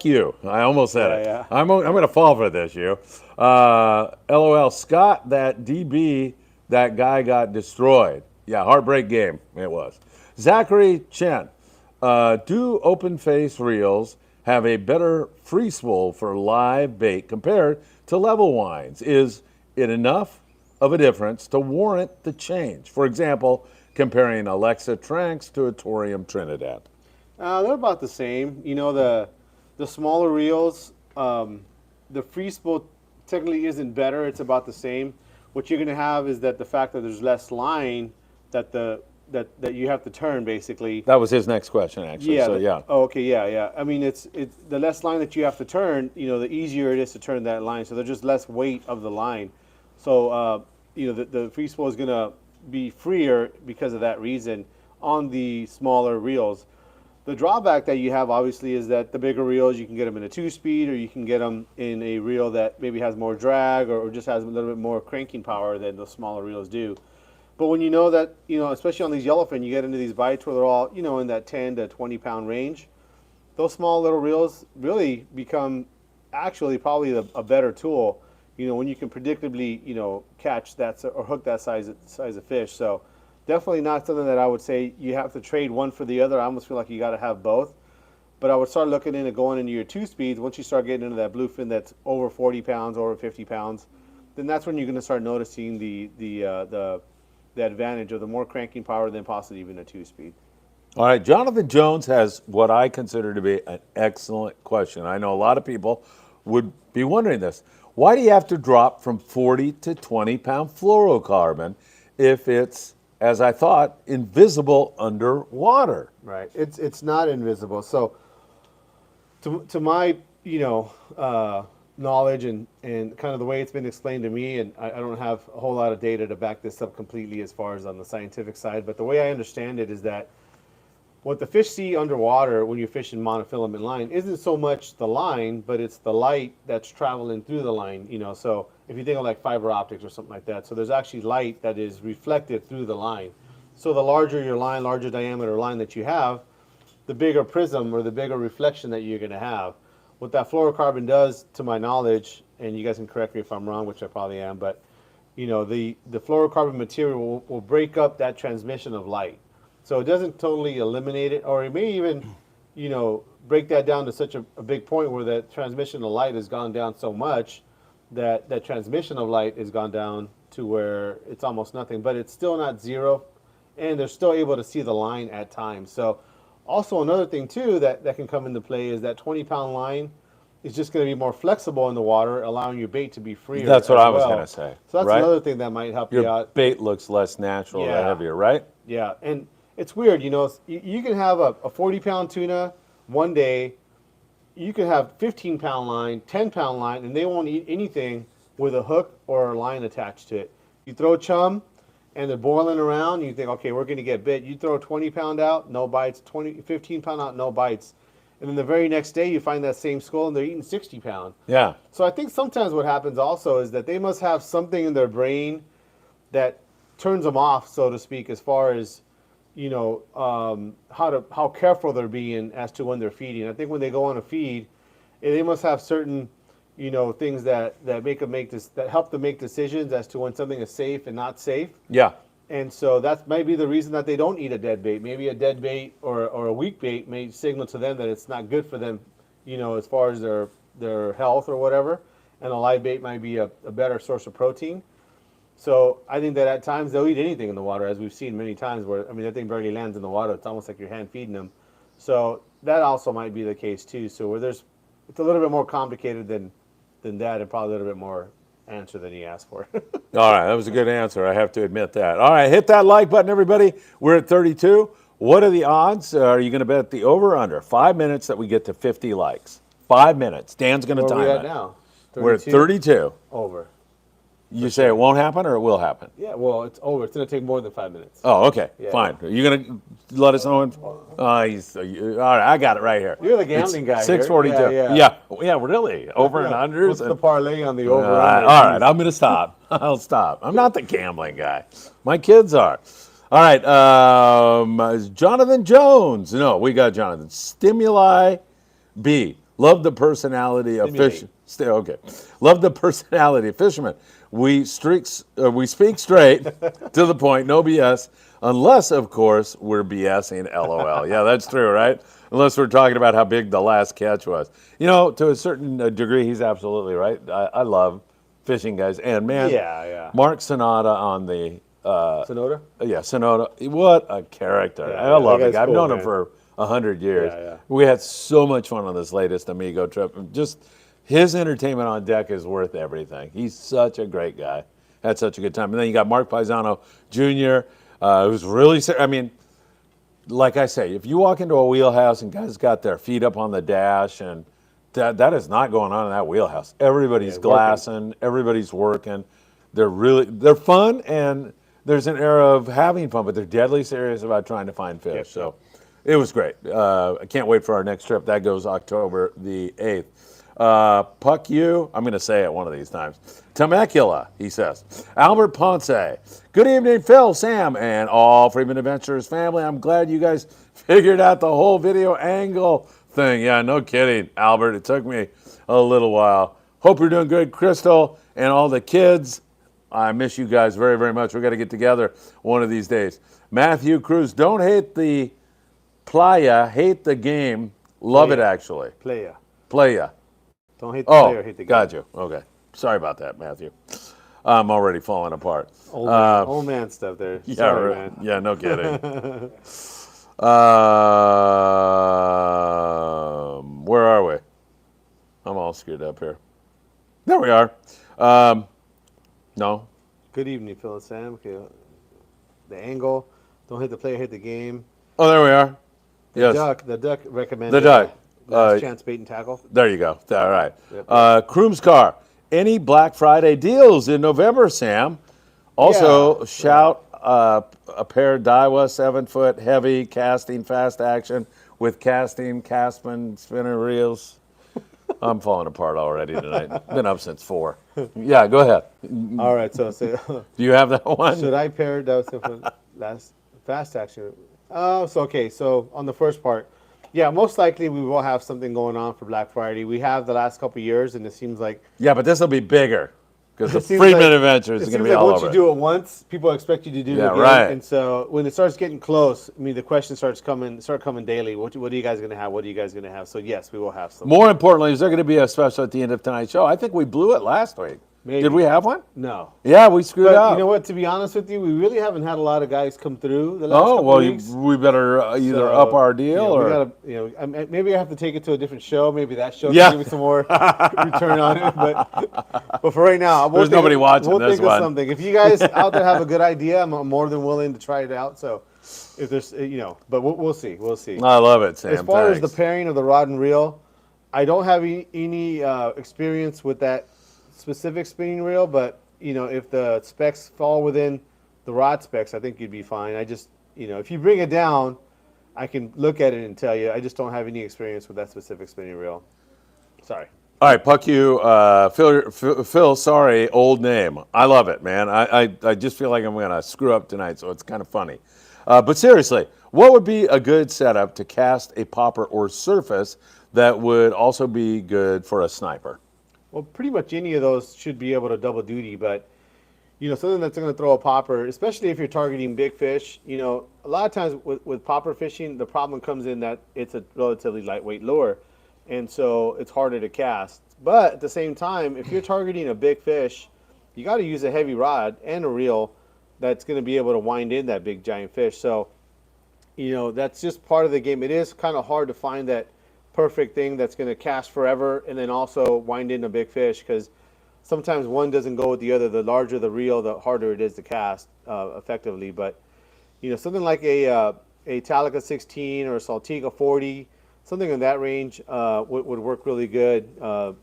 you. I almost said it.
Yeah.
I'm going to fall for this, you. LOL. Scott, that DB, that guy got destroyed. Yeah, heartbreak game. It was. Zachary Chen. Do open face reels have a better free spool for live bait compared to level winds? Is it enough of a difference to warrant the change? For example, comparing Alexa Tranks to a Torium Trinidad.
They're about the same. The smaller reels, the free spool technically isn't better. It's about the same. What you're going to have is that the fact that there's less line that you have to turn, basically.
That was his next question, actually.
Yeah.
Yeah.
Oh, okay. Yeah. I mean, it's the less line that you have to turn, the easier it is to turn that line. So there's just less weight of the line. So the free spool is going to be freer because of that reason on the smaller reels. The drawback that you have, obviously, is that the bigger reels, you can get them in a 2-speed, or you can get them in a reel that maybe has more drag or just has a little bit more cranking power than the smaller reels do. But when you know that, especially on these yellowfin, you get into these bites where they're all, in that 10 to 20 pound range, those small little reels really become actually probably a better tool, when you can predictably, catch that or hook that size of fish. So definitely not something that I would say you have to trade one for the other. I almost feel like you got to have both. But I would start looking into going into your 2-speeds. Once you start getting into that bluefin that's over 40 pounds, over 50 pounds, then that's when you're going to start noticing the advantage of the more cranking power than possibly even a 2-speed.
All right, Jonathan Jones has what I consider to be an excellent question. I know a lot of people would be wondering this. Why do you have to drop from 40 to 20 pound fluorocarbon if it's, as I thought, invisible underwater?
Right. It's not invisible. So to my knowledge and kind of the way it's been explained to me, and I don't have a whole lot of data to back this up completely as far as on the scientific side, but the way I understand it is that what the fish see underwater when you're fishing monofilament line isn't so much the line, but it's the light that's traveling through the line. So if you think of like fiber optics or something like that, so there's actually light that is reflected through the line. So the larger your line, larger diameter line that you have, the bigger prism or the bigger reflection that you're going to have. what that fluorocarbon does, to my knowledge, and you guys can correct me if I'm wrong, which I probably am, but the fluorocarbon material will break up that transmission of light. So it doesn't totally eliminate it, or it may even, break that down to such a big point where that transmission of light has gone down so much that that transmission of light has gone down to where it's almost nothing, but it's still not zero, and they're still able to see the line at times. So also another thing too that can come into play is that 20-pound line is just going to be more flexible in the water, allowing your bait to be freer.
That's what
as
I was
well.
going to say.
So that's
right?
another thing that might help you
Your
out.
bait looks less natural,
Yeah.
heavier, right?
Yeah, and it's weird, you can have a 40-pound tuna one day, you can have 15-pound line, 10-pound line, and they won't eat anything with a hook or a line attached to it. You throw chum, and they're boiling around, you think, okay, we're going to get bit. You throw a 20-pound out, no bites, 15-pound out, no bites. And then the very next day, you find that same skull, and they're eating 60-pound.
Yeah.
So I think sometimes what happens also is that they must have something in their brain that turns them off, so to speak, as far as how careful they're being as to when they're feeding. I think when they go on a feed, they must have certain things that help them make decisions as to when something is safe and not safe.
Yeah.
And so that might be the reason that they don't eat a dead bait. Maybe a dead bait or a weak bait may signal to them that it's not good for them, as far as their health or whatever. And a live bait might be a better source of protein. So I think that at times they'll eat anything in the water, as we've seen many times where, that thing barely lands in the water. It's almost like you're hand feeding them. So that also might be the case too. So it's a little bit more complicated than that, and probably a little bit more answer than he asked for.
All right, that was a good answer. I have to admit that. All right, hit that like button, everybody. We're at 32. What are the odds? Are you going to bet the over or under? 5 minutes that we get to 50 likes. 5 minutes. Dan's going to
Where
time
are we
it.
at now?
We're at 32.
Over.
You say it won't happen or it will happen?
Yeah, well, it's over. It's going to take more than 5 minutes.
Oh, okay,
Yeah.
fine. Are you going to let us know when? All right, I got it right here.
You're the gambling guy.
6:42.
Yeah.
Yeah, really. Over and unders.
What's the parlay on the over?
All right, I'm going to stop. I'll stop. I'm not the gambling guy. My kids are. All right, Jonathan Jones. No, we got Jonathan. Stimuli B. Love the personality of fish. Okay. Love the personality of fishermen. We speak straight to the point, no BS, unless, of course, we're BSing, LOL. Yeah, that's true, right? Unless we're talking about how big the last catch was. To a certain degree, he's absolutely right. I love fishing guys. And, man,
Yeah.
Mark Sonata on the...
Sonoda?
Yeah, Sonata. What a character.
Yeah,
I love
that
the
guy's
guy. I've
cool,
known him
man.
for 100 years.
Yeah.
We had so much fun on this latest Amigo trip. Just his entertainment on deck is worth everything. He's such a great guy. Had such a good time. And then you got Mark Paisano Jr., who's really, like I say, if you walk into a wheelhouse and guys got their feet up on the dash, and that is not going on in that wheelhouse. Everybody's glassing, everybody's working. They're fun, and there's an era of having fun, but they're deadly serious about trying to find fish.
Yep.
So it was great. I can't wait for our next trip. That goes October the 8th. Puck you, I'm going to say it one of these times. Temecula, he says. Albert Ponce. Good evening, Phil, Sam, and all Friedman Adventures family. I'm glad you guys figured out the whole video angle thing. Yeah, no kidding, Albert. It took me a little while. Hope you're doing good, Crystal, and all the kids. I miss you guys very, very much. We've got to get together one of these days. Matthew Cruz, don't hate the playa, hate the game. Love it, actually.
Playa.
Playa.
Don't hate the player, hate the game.
Got you. Okay. Sorry about that, Matthew. I'm already falling apart.
Old man stuff there.
Yeah,
Sorry,
right.
man.
Yeah, no kidding. Where are we? I'm all screwed up here. There we are. No.
Good evening, Phil and Sam. Okay. The angle. Don't hit the player, hit the game.
Oh, there we are. Yes.
The duck recommended.
The duck.
Last chance bait and tackle.
There you go. All right.
Yep.
Kroom's car. Any Black Friday deals in November, Sam? Also,
Yeah.
shout a pair Daiwa 7-foot heavy casting fast action with casting Caspin spinner reels. I'm falling apart already tonight. Been up since 4. Yeah, go ahead.
All right. So
Do you have that one?
should I pair that with last fast action? So on the first part, Yeah, most likely we will have something going on for Black Friday. We have the last couple of years, and it seems like
Yeah, but this will be bigger because the
it seems
Friedman
like-
Adventures is
it
going to
seems
be
like
all
once
over.
you do it once, people expect you to do
Yeah,
it again.
right.
And so when it starts getting close, I mean, the questions start coming daily. What are you guys going to have? What are you guys going to have? So yes, we will have some.
More importantly, is there going to be a special at the end of tonight's show? I think we blew it last week.
Maybe.
Did we have one?
No.
Yeah, we screwed
But
up.
you know what? To be honest with you, we really haven't had a lot of guys come through the last
Oh,
couple
well,
weeks.
we better either
So,
up our deal
we
or.
gotta, maybe I have to take it to a different show. Maybe that show
Yeah.
can give me some more return on it. But for right now,
There's nobody watching
we'll
this
think
one.
of something. If you guys out there have a good idea, I'm more than willing to try it out. So if there's, but we'll see. We'll see.
I love it, Sam.
As far as the
Thanks.
pairing of the rod and reel, I don't have any experience with that specific spinning reel, but if the specs fall within the rod specs, I think you'd be fine. I just, if you bring it down, I can look at it and tell you. I just don't have any experience with that specific spinning reel. Sorry.
All right, Puck you, Phil, sorry, old name. I love it, man. I just feel like I'm going to screw up tonight, so it's kind of funny. But seriously, what would be a good setup to cast a popper or surface that would also be good for a sniper?
Well, pretty much any of those should be able to double duty, but something that's going to throw a popper, especially if you're targeting big fish. A lot of times with popper fishing, the problem comes in that it's a relatively lightweight lure, and so it's harder to cast. But at the same time, if you're targeting a big fish, you got to use a heavy rod and a reel that's going to be able to wind in that big giant fish. So, that's just part of the game. It is kind of hard to find that perfect thing that's going to cast forever and then also wind in a big fish, because sometimes one doesn't go with the other. The larger the reel, the harder it is to cast effectively. But something like a Talica 16 or a Saltwater 40, something in that range would work really good.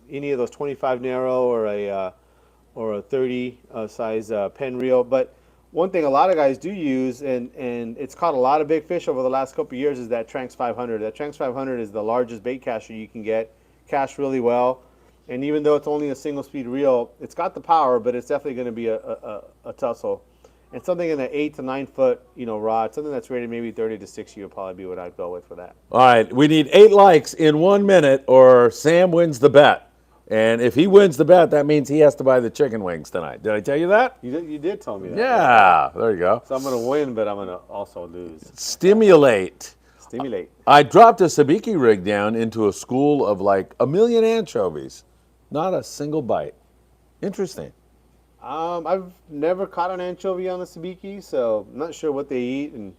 Any of those 25 narrow or a 30 size pen reel. But one thing a lot of guys do use, and it's caught a lot of big fish over the last couple of years, is that Tranx 500. That Tranx 500 is the largest bait caster you can get. Casts really well. And even though it's only a single speed reel, it's got the power, but it's definitely going to be a tussle. And something in the 8 to 9 foot, rod, something that's rated maybe 30 to 60 would probably be what I'd go with for that.
All right, we need 8 likes in 1 minute or Sam wins the bet. And if he wins the bet, that means he has to buy the chicken wings tonight. Did I tell you that?
You did tell me that.
Yeah, there you go.
So I'm going to win, but I'm going to also lose.
Stimulate.
Stimulate.
I dropped a sabiki rig down into a school of like 1 million anchovies. Not a single bite. Interesting.
I've never caught an anchovy on a sabiki, so I'm not sure what they eat. And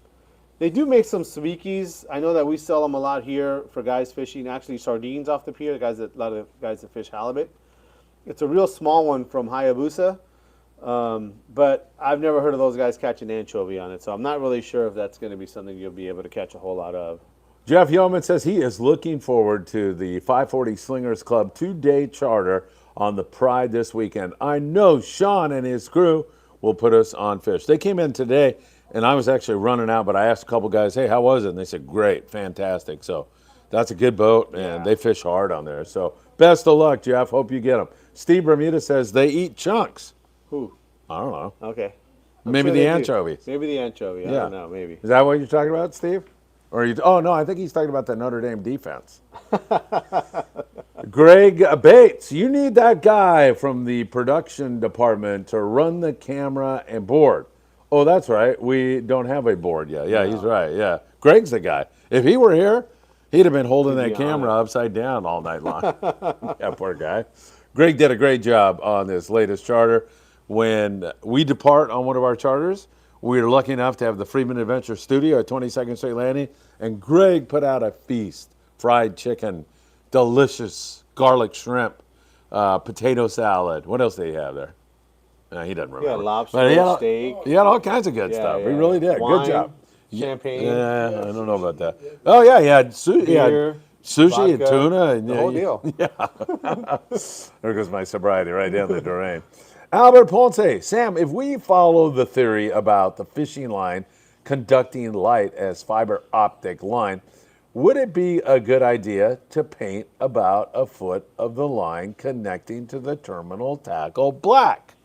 they do make some sabikis. I know that we sell them a lot here for guys fishing, actually sardines off the pier, a lot of guys that fish halibut. It's a real small one from Hayabusa, but I've never heard of those guys catching anchovy on it, so I'm not really sure if that's going to be something you'll be able to catch a whole lot of.
Jeff Yeoman says he is looking forward to the 540 Slingers Club 2-day charter on the Pride this weekend. I know Sean and his crew will put us on fish. They came in today, and I was actually running out, but I asked a couple guys, hey, how was it? And they said, great, fantastic. So that's a good boat, and they fish hard on there. So best of luck, Jeff. Hope you get them. Steve Bermuda says they eat chunks.
Who?
I don't know.
Okay.
Maybe
sure
the
they do.
anchovies.
Maybe the anchovy. I don't know. Maybe.
Is that what you're talking about, Steve? Or you? Oh no, I think he's talking about the Notre Dame defense. Greg Bates, you need that guy from the production department to run the camera and board. Oh, that's right. We don't have a board yet. Yeah, he's right. Yeah, Greg's the guy. If he were here, he'd have been holding that camera upside down all night long. Yeah, poor guy. Greg did a great job on this latest charter. When we depart on one of our charters, we are lucky enough to have the Friedman Adventures studio at 22nd Street Landing, and Greg put out a feast. Fried chicken, delicious garlic shrimp, potato salad. What else did he have there? He doesn't remember.
Yeah, lobster,
But
steak.
He had all kinds of good stuff. He really did.
Wine,
Good job.
Champagne.
Yeah, I don't know about that. Oh, yeah, he had
Beer,
sushi and
vodka,
tuna. And,
the whole deal.
Yeah. There goes my sobriety right down the drain. Albert Ponce, Sam, if we follow the theory about the fishing line conducting light as fiber optic line, would it be a good idea to paint about a foot of the line connecting to the terminal tackle black?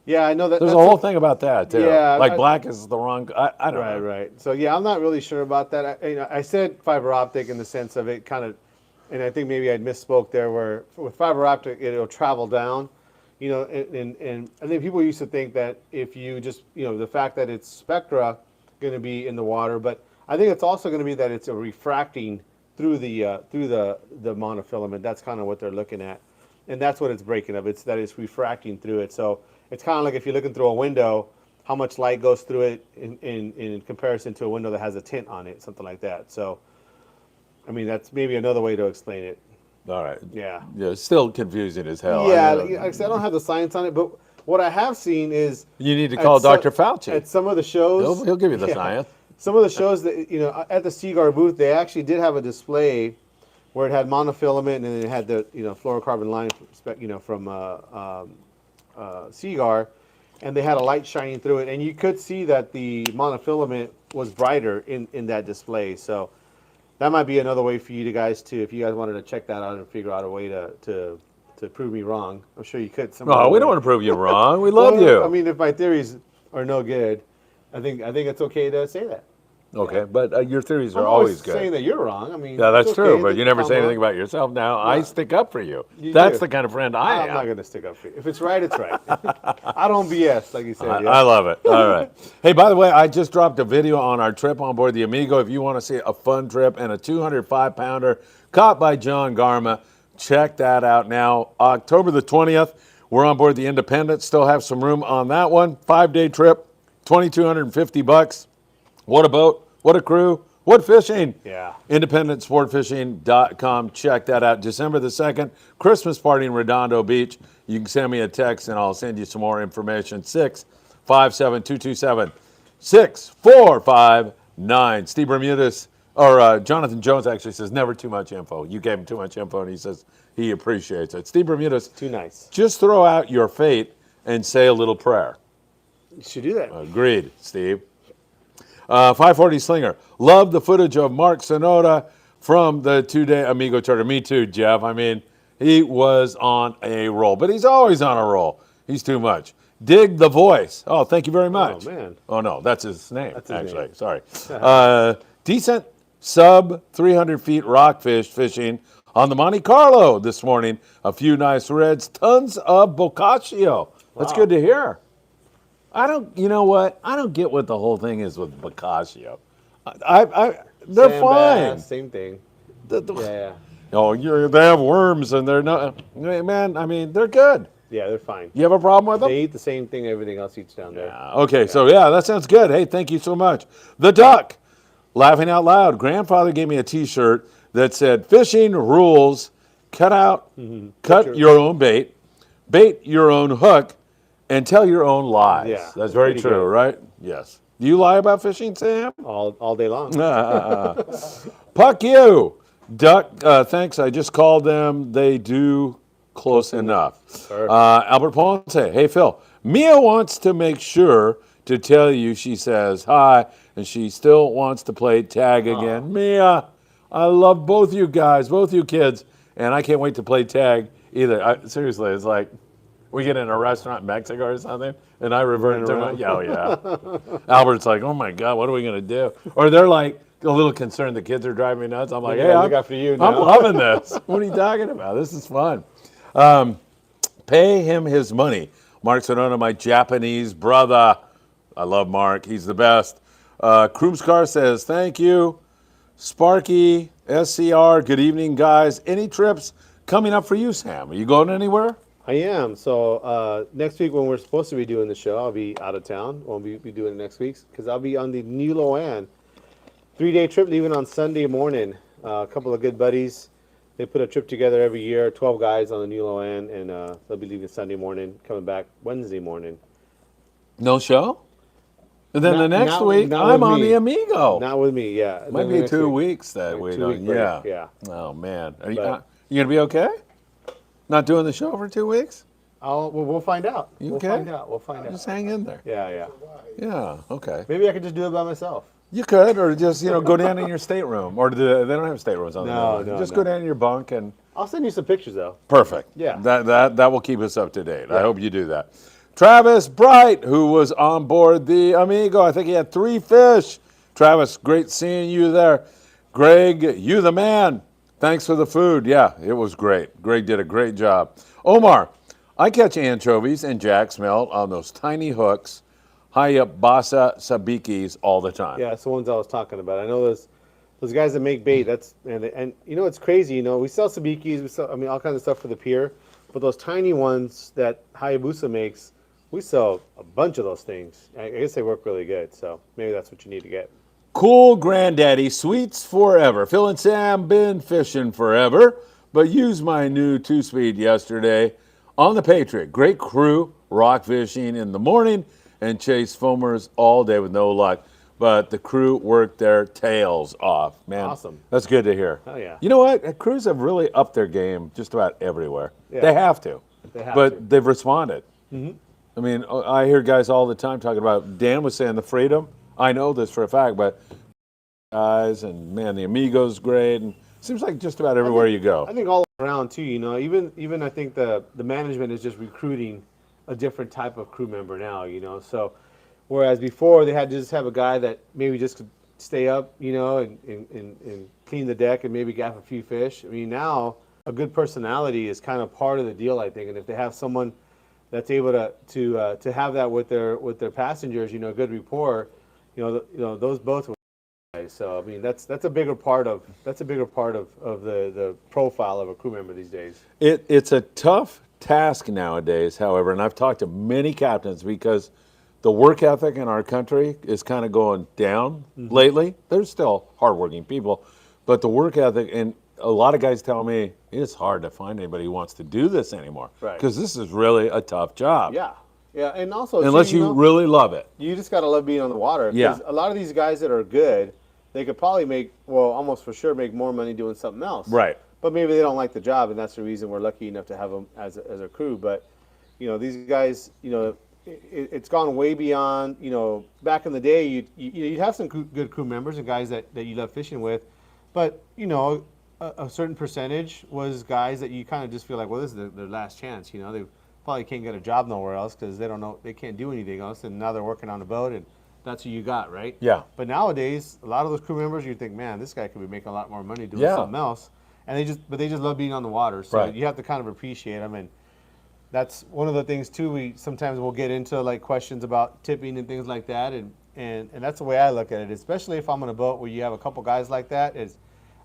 Yeah, I know that.
There's a
that's
whole thing about that too.
Yeah,
like black is the wrong. I don't
Right,
know.
right. So yeah, I'm not really sure about that. I said fiber optic in the sense of it kind of, and I think maybe I misspoke there. Where with fiber optic, it'll travel down, and I think people used to think that if you just, the fact that it's spectra going to be in the water, but I think it's also going to be that it's a refracting through the monofilament. That's kind of what they're looking at, and that's what it's breaking up. It's that it's refracting through it. So it's kind of like if you're looking through a window, how much light goes through it in comparison to a window that has a tint on it, something like that. So, I mean, that's maybe another way to explain it.
All right.
Yeah.
Yeah, it's still confusing as hell.
Yeah,
I mean,
like I said, I don't have the science on it, but what I have seen is
you need to call
at some-
Dr. Fauci.
at some of the shows.
He'll give you the
Yeah.
science.
Some of the shows that at the Seaguar booth, they actually did have a display where it had monofilament and then it had the fluorocarbon line, from Seaguar, and they had a light shining through it, and you could see that the monofilament was brighter in that display. So that might be another way for you guys to, if you guys wanted to check that out and figure out a way to prove me wrong. I'm sure you could.
No, we don't want to prove you wrong. We love
Well,
you.
I mean, if my theories are no good, I think it's okay to say that.
Okay, but your theories
I'm
are always
saying
good.
that you're wrong. I mean,
Yeah, that's
it's
true,
okay
but
that
you never
come
say anything
on.
about yourself. Now, I
No.
stick up for you.
You
That's
do.
the kind of friend I
I'm
am.
not going to stick up for you. If it's right, it's right. I don't BS, like you said. yeah.
I love it. All right. Hey, by the way, I just dropped a video on our trip on board the Amigo. If you want to see a fun trip and a 205-pounder caught by John Garma, check that out now. October the 20th, we're on board the Independence. Still have some room on that one. 5-day trip, $2,250. What a boat, what a crew, what fishing.
Yeah.
IndependentSportFishing.com. Check that out. December the 2nd, Christmas party in Redondo Beach. You can send me a text and I'll send you some more information. 657-227-6459. Steve Bermudez, or Jonathan Jones actually says, never too much info. You gave him too much info and he says he appreciates it. Steve Bermudez,
Too nice.
just throw out your fate and say a little prayer.
You should do that.
Agreed, Steve. 540 Slinger. Love the footage of Mark Sonoda from the 2-day Amigo charter. Me too, Jeff. I mean, he was on a roll, but he's always on a roll. He's too much. Dig the voice. Oh, thank you very much.
Oh, man.
Oh, no, that's his name,
That's his
actually.
name.
Sorry. Decent sub 300 feet rockfish fishing on the Monte Carlo this morning. A few nice reds, tons of boccaccio. That's
Wow.
good to hear. You know what? I don't get what the whole thing is with boccaccio. They're
Sand
fine.
bass, same thing.
The-
Yeah.
Oh, they have worms and they're not. Man, I mean, they're good.
Yeah, they're fine.
You have a problem with them?
They eat the same thing everything else eats down there.
Okay, so that sounds good. Hey, thank you so much. The Duck, laughing out loud. Grandfather gave me a T-shirt that said, "Fishing rules. Cut your own bait your own hook, and tell your own lies."
Yeah,
that's
that's
very
pretty
true,
good.
right? Yes. Do you lie about fishing, Sam?
All day long.
Puck you, Duck. Thanks. I just called them. They do close enough.
Sure.
Albert Ponce. Hey, Phil. Mia wants to make sure to tell you she says hi, and she still wants to play tag again. Mia, I love both you guys, both you kids, and I can't wait to play tag either. Seriously, it's like we get in a restaurant in Mexico or something, and I revert to my, yeah. Albert's like, oh my God, what are we going to do? Or they're like a little concerned the kids are driving me nuts. I'm like,
Yeah,
hey,
look out for you
I'm
now."
loving this. What are you talking about? This is fun. Pay him his money. Mark Sonona, my Japanese brother. I love Mark. He's the best. Kroomskar says, thank you. Sparky, SCR, good evening, guys. Any trips coming up for you, Sam? Are you going anywhere?
I am. So next week when we're supposed to be doing the show, I'll be out of town. Won't be doing it next week because I'll be on the New Loan 3-day trip leaving on Sunday morning. A couple of good buddies. They put a trip together every year, 12 guys on the New Loan, and they'll be leaving Sunday morning, coming back Wednesday morning.
No show? And then the next week,
not
I'm
with
on
me.
the Amigo.
Not with me, yeah.
Might
Then the
be
next
2
week.
weeks that
Like
we
2
don't.
week break,
Yeah.
yeah.
Oh, man. Are
But-
you going to be okay? Not doing the show for 2 weeks?
We'll find out.
You
We'll
okay?
find out. We'll find out.
Just hang in there.
Yeah.
Yeah, okay.
Maybe I could just do it by myself.
You could, or just go down in your stateroom, or they don't have staterooms on the
No,
island.
no,
Just
no.
go down in your bunk and
I'll send you some pictures though.
perfect.
Yeah.
That will keep us up to date. I hope you do that. Travis Bright, who was on board the Amigo. I think he had 3 fish. Travis, great seeing you there. Greg, you the man. Thanks for the food. Yeah, it was great. Greg did a great job. Omar, I catch anchovies and jack smelt on those tiny hooks high up Basa sabikis all the time.
Yeah, that's the ones I was talking about. I know those guys that make bait. That's and you know it's crazy. You know we sell sabikis, we sell all kinds of stuff for the pier, but those tiny ones that Hayabusa makes, we sell a bunch of those things. I guess they work really good. So maybe that's what you need to get.
Cool Granddaddy, sweets forever. Phil and Sam been fishing forever, but used my new 2-speed yesterday on the Patriot. Great crew, rock fishing in the morning and chase foamers all day with no luck. But the crew worked their tails off. Man,
Awesome.
That's good to hear.
Oh, yeah.
You know what? Crews have really upped their game just about everywhere.
Yeah.
They have to.
They have
but
to.
they've responded. Mm-hmm. I mean, I hear guys all the time talking about, Dan was saying the Freedom. I know this for a fact, but guys and, man, the Amigo's great. And it seems like just about everywhere you go.
I think all around too. You know, even I think the management is just recruiting a different type of crew member now. You know, so whereas before they had to just have a guy that maybe just could stay up, you know, and clean the deck and maybe gaff a few fish. I mean, now a good personality is kind of part of the deal, I think. And if they have someone that's able to have that with their passengers, you know, good rapport, you know those both were guys. So I mean that's a bigger part of the profile of a crew member these days.
It's a tough task nowadays, however, and I've talked to many captains because the work ethic in our country is kind of going down lately. There's still hardworking people, but the work ethic, and a lot of guys tell me it's hard to find anybody who wants to do this anymore.
Right.
Because this is really a tough job.
Yeah, and also
Unless
too,
you
know,
really love it.
you just gotta love being on the water. 'Cause
Yeah.
a lot of these guys that are good, they could probably almost for sure make more money doing something else.
Right.
But maybe they don't like the job, and that's the reason we're lucky enough to have them as a crew. But you know, these guys, you know, it's gone way beyond. You know, back in the day, you'd have some good crew members and guys that you love fishing with, but you know, a certain percentage was guys that you kind of just feel like, well, this is their last chance. You know, they probably can't get a job nowhere else because they don't know, they can't do anything else, and now they're working on a boat, and that's who you got, right?
Yeah.
But nowadays, a lot of those crew members, you think, man, this guy could be making a lot more money doing
Yeah.
something else, and they just love being on the water. So
Right.
you have to kind of appreciate them, and that's one of the things too. We sometimes we'll get into like questions about tipping and things like that, and that's the way I look at it. Especially if I'm on a boat where you have a couple guys like that, is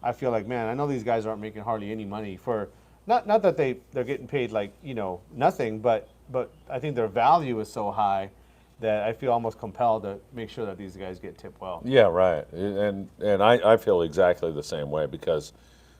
I feel like, man, I know these guys aren't making hardly any money for not that they're getting paid like, you know, nothing, but I think their value is so high that I feel almost compelled to make sure that these guys get tipped well.
Yeah, right. And I feel exactly the same way because,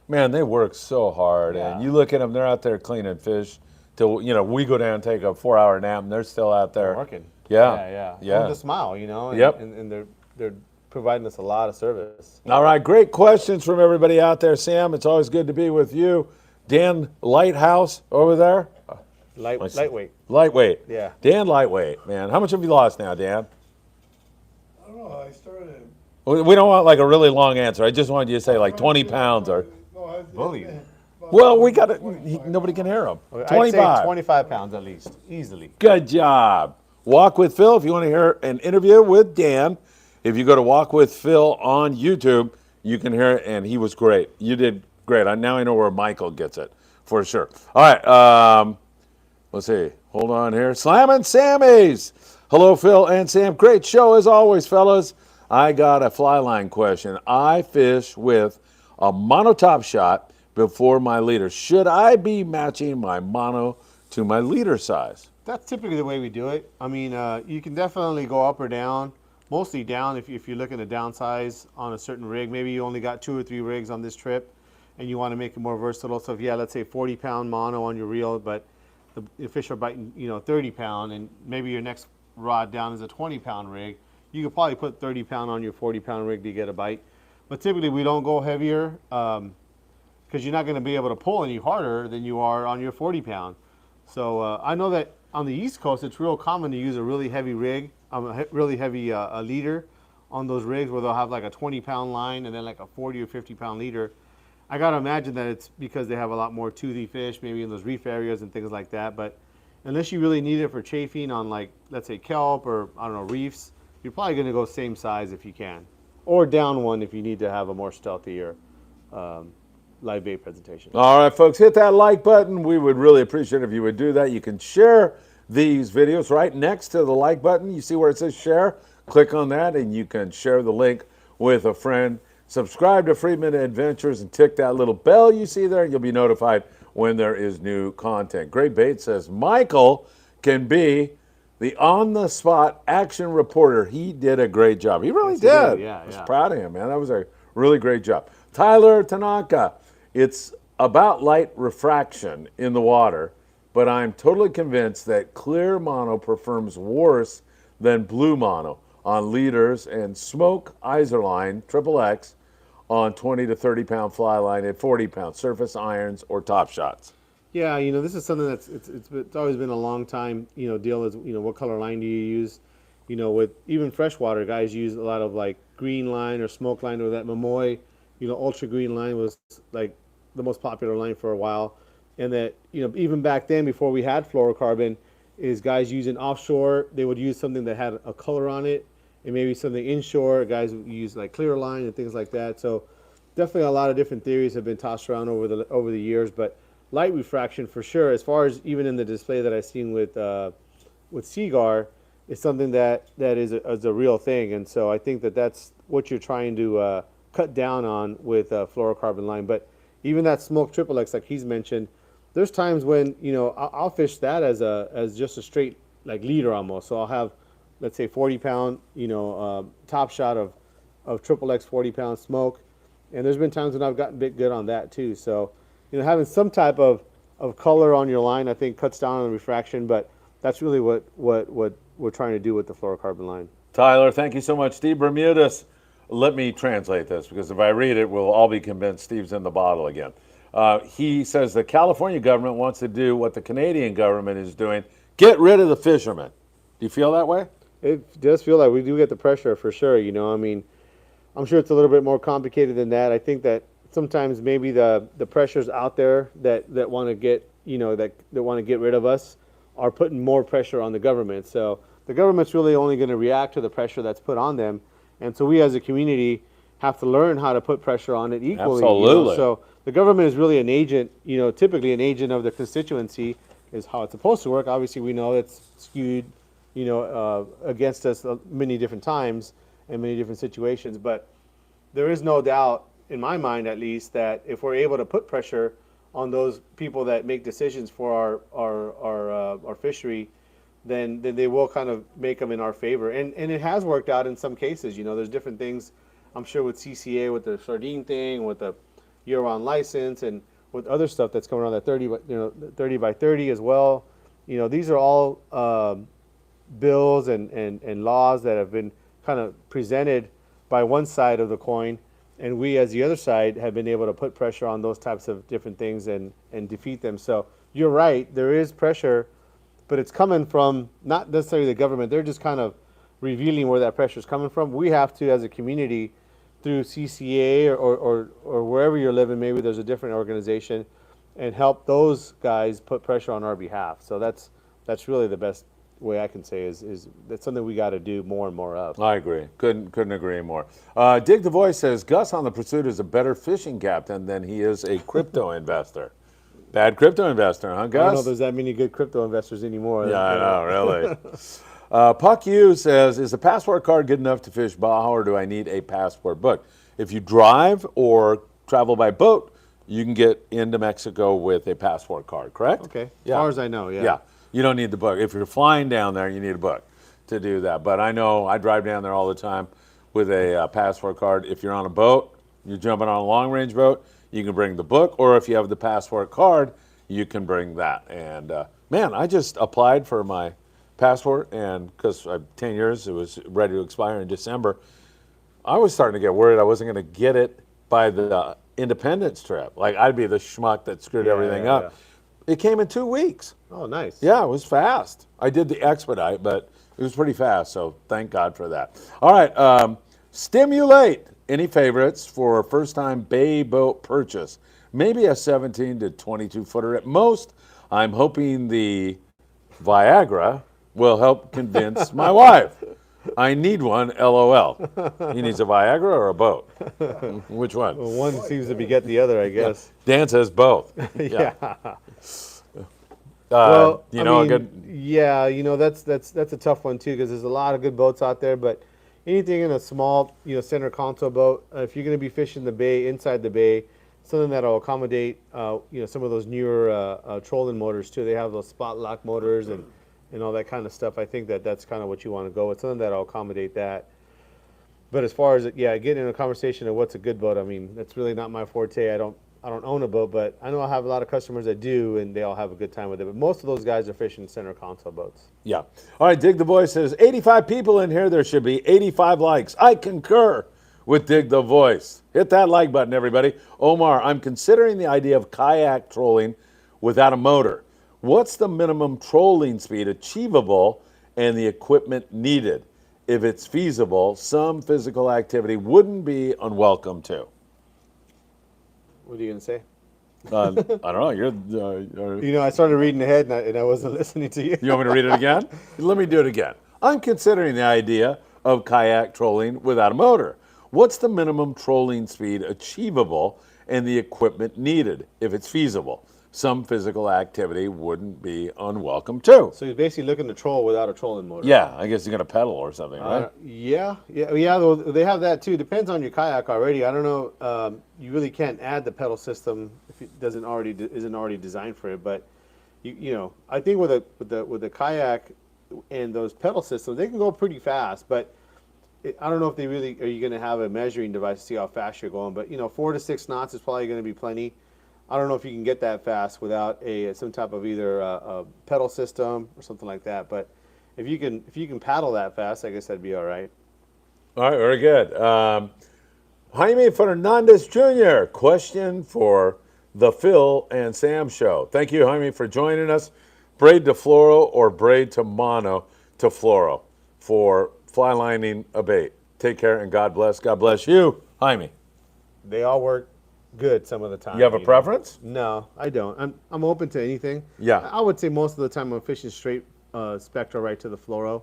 man, they work so hard.
Yeah.
And you look at them, they're out there cleaning fish till, you know, we go down and take a 4-hour nap and they're still out there.
Working.
Yeah.
With a smile, you know. And,
Yep.
and they're providing us a lot of service.
All right, great questions from everybody out there. Sam, it's always good to be with you. Dan Lighthouse over there.
Lightweight.
Lightweight.
Yeah.
Dan Lightweight, man. How much have you lost now, Dan?
I don't know, I started.
We don't want like a really long answer. I just wanted you to say like 20 pounds or.
No,
Bully.
Well, we got it. Nobody can hear him.
I'd say
25.
25 pounds at least, easily.
Good job. Walk with Phil. If you want to hear an interview with Dan, if you go to Walk with Phil on YouTube, you can hear it, and he was great. You did great. Now I know where Michael gets it for sure. All right. Let's see. Hold on here. Slammin' Sammy's. Hello, Phil and Sam. Great show as always, fellas. I got a fly line question. I fish with a mono top shot before my leader. Should I be matching my mono to my leader size?
That's typically the way we do it. I mean, you can definitely go up or down. Mostly down if you're looking to downsize on a certain rig. Maybe you only got 2 or 3 rigs on this trip and you want to make it more versatile. So if you have, let's say, 40-pound mono on your reel, but the fish are biting, 30-pound, and maybe your next rod down is a 20-pound rig, you could probably put 30-pound on your 40-pound rig to get a bite. But typically we don't go heavier because you're not going to be able to pull any harder than you are on your 40-pound. So I know that on the East Coast, it's real common to use a really heavy rig, a really heavy leader on those rigs where they'll have like a 20-pound line and then like a 40 or 50-pound leader. I got to imagine that it's because they have a lot more toothy fish, maybe in those reef areas and things like that. But unless you really need it for chafing on, like, let's say kelp or, I don't know, reefs, you're probably going to go same size if you can, or down one if you need to have a more stealthier live bait presentation.
All right, folks, hit that like button. We would really appreciate it if you would do that. You can share these videos right next to the like button. You see where it says share? Click on that, and you can share the link with a friend. Subscribe to Friedman Adventures and tick that little bell you see there, and you'll be notified when there is new content. Great Bait says Michael can be the on-the-spot action reporter. He did a great job. He really did.
Yeah,
I was
yeah.
proud of him, man. That was a really great job. Tyler Tanaka, it's about light refraction in the water, but I'm totally convinced that clear mono performs worse than blue mono on leaders and smoke Iserline XXX on 20 to 30 pound fly line at 40 pounds, surface irons or top shots.
Yeah, this is something that's it's always been a long time, deal is, what color line do you use? With even freshwater, guys use a lot of like green line or smoke line, or that Momoy, ultra green line was like the most popular line for a while. And that, even back then before we had fluorocarbon, is guys using offshore, they would use something that had a color on it, and maybe something inshore, guys would use like clear line and things like that. So definitely a lot of different theories have been tossed around over the years, but light refraction for sure, as far as even in the display that I've seen with Seagar, is something that is a real thing. And so I think that's what you're trying to cut down on with fluorocarbon line. But even that smoke XXX, like he's mentioned, there's times when, I'll fish that as just a straight like leader almost. So I'll have, let's say 40 pound, top shot of XXX 40 pound smoke. And there's been times when I've gotten bit good on that too. So, having some type of color on your line, I think, cuts down on the refraction, but that's really what we're trying to do with the fluorocarbon line.
Tyler, thank you so much. Steve Bermudez, let me translate this, because if I read it, we'll all be convinced Steve's in the bottle again. He says the California government wants to do what the Canadian government is doing, get rid of the fishermen. Do you feel that way?
It does feel like we do get the pressure for sure, I'm sure it's a little bit more complicated than that. I think that sometimes maybe the pressures out there that want to get that want to get rid of us are putting more pressure on the government. So the government's really only going to react to the pressure that's put on them, and so we as a community have to learn how to put pressure on it equally.
Absolutely.
So the government is really an agent, typically an agent of the constituency is how it's supposed to work. Obviously, we know it's skewed, against us many different times and many different situations, but there is no doubt, in my mind at least, that if we're able to put pressure on those people that make decisions for our fishery, then they will kind of make them in our favor. And it has worked out in some cases. There's different things, I'm sure, with CCA, with the sardine thing, with the year-round license, and with other stuff that's coming around, that 30 by 30 as well. These are all bills and laws that have been kind of presented by one side of the coin, and we as the other side have been able to put pressure on those types of different things and defeat them. So you're right, there is pressure, but it's coming from not necessarily the government. They're just kind of revealing where that pressure is coming from. We have to, as a community, through CCA or wherever you're living, maybe there's a different organization, and help those guys put pressure on our behalf. So that's really the best way I can say is that's something we got to do more and more of.
I agree. Couldn't agree more. Dig the Voice says Gus on the Pursuit is a better fishing captain than he is a crypto investor. Bad crypto investor, huh, Gus?
I don't know if there's that many good crypto investors anymore.
Yeah, I know, really. Puck Yu says, is the passport card good enough to fish Baja, or do I need a passport book? If you drive or travel by boat, you can get into Mexico with a passport card, correct?
Okay, as
Yeah.
far as I know, yeah.
Yeah, you don't need the book. If you're flying down there, you need a book to do that. But I know I drive down there all the time with a passport card. If you're on a boat, you're jumping on a long-range boat, you can bring the book, or if you have the passport card, you can bring that. And man, I just applied for my passport, and because 10 years, it was ready to expire in December. I was starting to get worried I wasn't going to get it by the Independence trip. Like, I'd be the schmuck that screwed everything up. Yeah. It came in 2 weeks.
Oh, nice.
Yeah, it was fast. I did the expedite, but it was pretty fast, so thank God for that. All right, Stimulate. Any favorites for a first-time bay boat purchase? Maybe a 17 to 22 footer at most. I'm hoping the Viagra will help convince my wife. I need one, LOL. He needs a Viagra or a boat? Which one?
Well, one seems to beget the other, I guess.
Dan says both.
Yeah.
You know, a good.
yeah, that's a tough one too, because there's a lot of good boats out there, but anything in a small, center console boat, if you're going to be fishing the bay, inside the bay, something that'll accommodate, some of those newer trolling motors too. They have those spot lock motors and all that kind of stuff. I think that's kind of what you want to go with, something that'll accommodate that. But as far as getting in a conversation of what's a good boat, I mean, that's really not my forte. I don't own a boat, but I know I have a lot of customers that do, and they all have a good time with it. But most of those guys are fishing center console boats.
Yeah. All right, Dig the Voice says 85 people in here. There should be 85 likes. I concur with Dig the Voice. Hit that like button, everybody. Omar, I'm considering the idea of kayak trolling without a motor. What's the minimum trolling speed achievable and the equipment needed? If it's feasible, some physical activity wouldn't be unwelcome too.
What are you going to say?
I don't know. You're.
I started reading ahead, and I wasn't listening to you.
You want me to read it again? Let me do it again. I'm considering the idea of kayak trolling without a motor. What's the minimum trolling speed achievable and the equipment needed if it's feasible? Some physical activity wouldn't be unwelcome too.
So you're basically looking to troll without a trolling motor.
Yeah, I guess you're going to pedal or something, right?
Yeah. They have that too. Depends on your kayak already. I don't know. You really can't add the pedal system if it isn't already designed for it. But I think with the kayak and those pedal systems, they can go pretty fast. But I don't know if they really are. You going to have a measuring device to see how fast you're going? But 4 to 6 knots is probably going to be plenty. I don't know if you can get that fast without some type of either a pedal system or something like that. But if you can paddle that fast, I guess that'd be all right.
All right, very good. Jaime Fernandez Jr., question for the Phil and Sam show. Thank you, Jaime, for joining us. Braid to fluoro or braid to mono to fluoro for fly lining a bait. Take care and God bless. God bless you, Jaime.
They all work good some of the time.
You have a preference?
No, I don't. I'm open to anything.
Yeah.
I would say most of the time I'm fishing straight spectral right to the fluoro.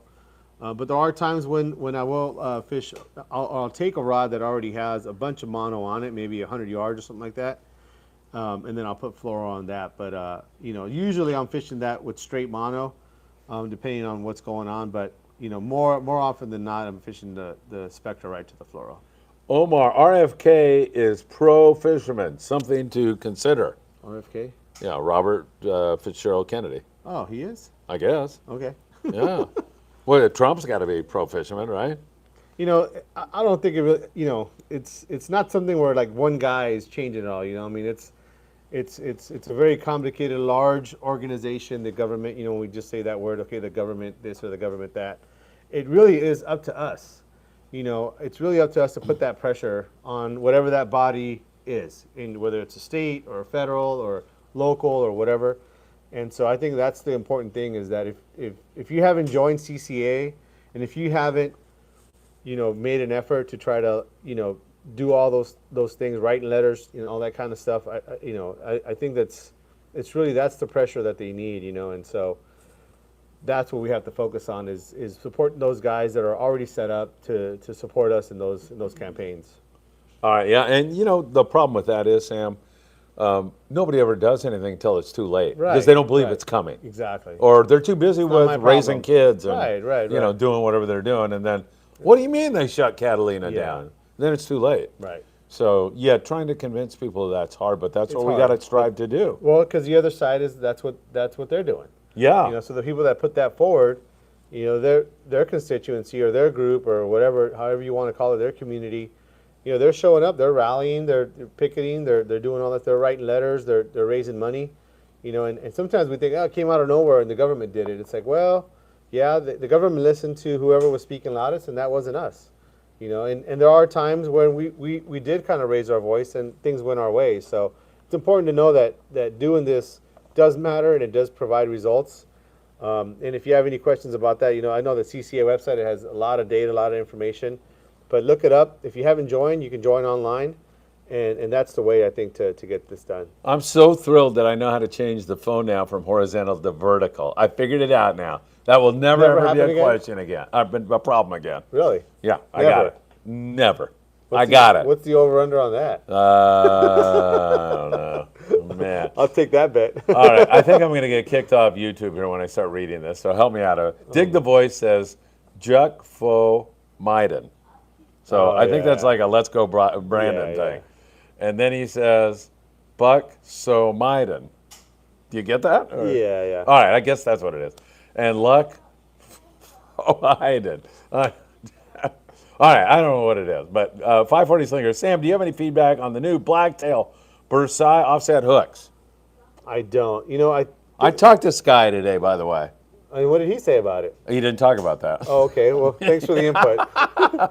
But there are times when I will fish. I'll take a rod that already has a bunch of mono on it, maybe 100 yards or something like that, and then I'll put fluoro on that. But usually I'm fishing that with straight mono, depending on what's going on. But more often than not, I'm fishing the spectral right to the fluoro.
Omar, RFK is pro fisherman. Something to consider.
RFK?
Yeah, Robert Fitzgerald Kennedy.
Oh, he is?
I guess.
Okay.
Yeah. Well, Trump's got to be pro fisherman, right?
I don't think it really. It's not something where like one guy is changing it all. I mean, it's a very complicated, large organization. The government. We just say that word. Okay, the government this or the government that. It really is up to us. It's really up to us to put that pressure on whatever that body is, whether it's a state or federal or local or whatever. And so I think that's the important thing is that if you haven't joined CCA and if you haven't, made an effort to try to, do all those things, writing letters, all that kind of stuff, I think that's the pressure that they need, and so that's what we have to focus on is supporting those guys that are already set up to support us in those campaigns.
All right, yeah, and the problem with that is, Sam, nobody ever does anything until it's too late because they don't believe it's coming.
Exactly.
Or they're too busy with raising kids and
right.
doing whatever they're doing, and then what do you mean they shut Catalina down? Then it's too late.
Right.
So yeah, trying to convince people that's hard, but that's what we got to strive to do.
Well, because the other side is that's what they're doing.
Yeah.
So the people that put that forward, their constituency or their group or whatever, however you want to call it, their community, they're showing up, they're rallying, they're picketing, they're doing all that, they're writing letters, they're raising money, and sometimes we think, it came out of nowhere and the government did it. It's like, well, yeah, the government listened to whoever was speaking loudest, and that wasn't us, and there are times when we did kind of raise our voice and things went our way. So it's important to know that doing this does matter and it does provide results. And if you have any questions about that, I know the CCA website, it has a lot of data, a lot of information, but look it up. If you haven't joined, you can join online. And that's the way I think to get this done.
I'm so thrilled that I know how to change the phone now from horizontal to vertical. I figured it out now. That will never
Never
ever be
happen
a
again?
question again. I've been a problem again.
Really?
Yeah, I got
Never?
it. Never.
What's
got it.
What's the over/under on that?
I don't know. Man.
I'll take that bet.
All right, I think I'm going to get kicked off YouTube here when I start reading this, so help me out. Dig the Voice says, Juk Fo Maiden. So
Oh,
I think that's
yeah.
like a Let's Go Brandon
Yeah,
thing. And then he says, Buck So Maiden. Do you get that? Or-
Yeah, yeah.
All right, I guess that's what it is. And Luck Maiden. All right, I don't know what it is, but 540 Slinger. Sam, do you have any feedback on the new blacktail Bursai offset hooks?
I don't. You know,
I talked to Sky today, by the way.
I mean, what did he say about it?
He didn't talk about that.
Oh, okay. Well, thanks for the input.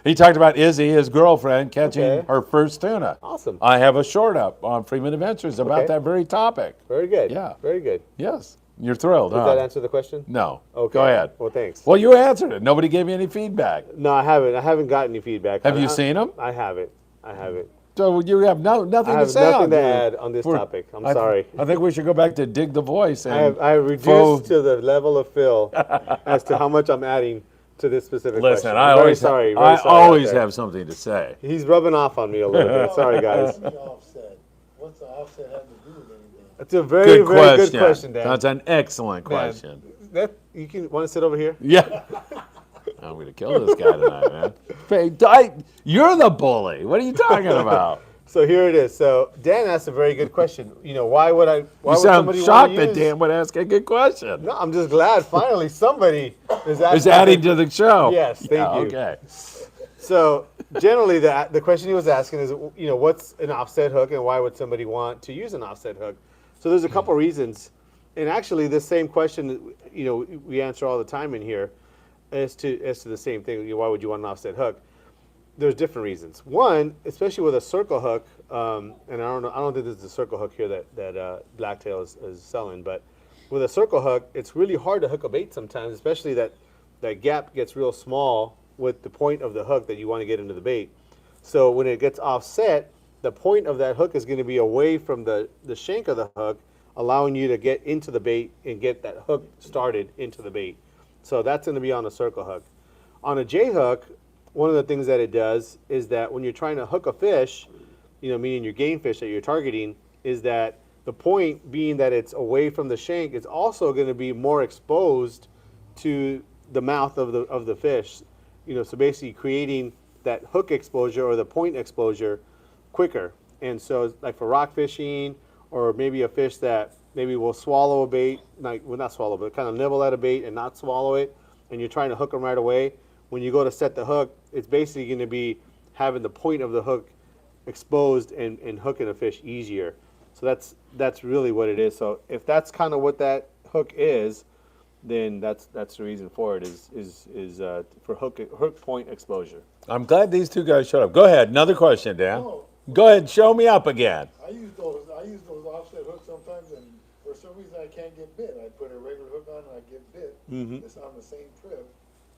He talked about Izzy, his girlfriend, catching
Okay.
her first tuna.
Awesome.
I have a short up on Friedman Adventures about
Okay.
that very topic.
Very good.
Yeah.
Very good.
Yes. You're thrilled,
Does
huh?
that answer the question?
No.
Okay.
Go ahead.
Well, thanks.
Well, you answered it. Nobody gave me any feedback.
No, I haven't. I haven't gotten any feedback.
Have you seen them?
I haven't. I haven't.
So you have nothing
I
to
have
say
nothing
on
to
it.
add on this topic. I'm sorry.
I think we should go back to Dig the Voice. And
I have reduced
faux-
to the level of Phil as to how much I'm adding to this specific
Listen,
question.
I
I'm
always,
very sorry.
I
Very sorry out
always
there.
have something to say.
He's rubbing off on me a little bit. Sorry, guys.
What's the offset? What's the offset have to do with anything?
That's a very,
Good
very
question.
good question, Dan.
That's an excellent
Dan,
question.
you can want to sit over here?
Yeah. I'm going to kill this guy tonight, man. You're the bully. What are you talking about?
So here it is. So Dan asked a very good question. You know, why would
You
sound
sound
somebody
shocked
want to
that
use?
Dan would ask a good question.
No, I'm just glad finally somebody is
Is adding to the show.
Yes, thank
Yeah,
you.
Okay.
So generally, the question he was asking is, you know, what's an offset hook and why would somebody want to use an offset hook? So there's a couple reasons, and actually this same question, you know, we answer all the time in here, as to the same thing. You know, why would you want an offset hook? There's different reasons. One, especially with a circle hook, and I don't think this is a circle hook here that Blacktail is selling, but with a circle hook, it's really hard to hook a bait sometimes, especially that gap gets real small with the point of the hook that you want to get into the bait. So when it gets offset, the point of that hook is going to be away from the shank of the hook, allowing you to get into the bait and get that hook started into the bait. So that's going to be on a circle hook. On a J hook, one of the things that it does is that when you're trying to hook a fish, you know, meaning your game fish that you're targeting, is that the point being that it's away from the shank is also going to be more exposed to the mouth of the fish. You know, so basically creating that hook exposure or the point exposure quicker. And so like for rock fishing, or maybe a fish that maybe will swallow a bait, not swallow, but kind of nibble at a bait and not swallow it, and you're trying to hook them right away, when you go to set the hook, it's basically going to be having the point of the hook exposed and hooking a fish easier. So that's really what it is. So if that's kind of what that hook is, then that's the reason for it is for hook point exposure.
I'm glad these two guys showed up. Go ahead. Another question, Dan.
Oh.
Go ahead. Show me up again.
I use those offset hooks sometimes, and for some reason I can't get bit. I put a regular hook on and I get bit. It's on the same trip,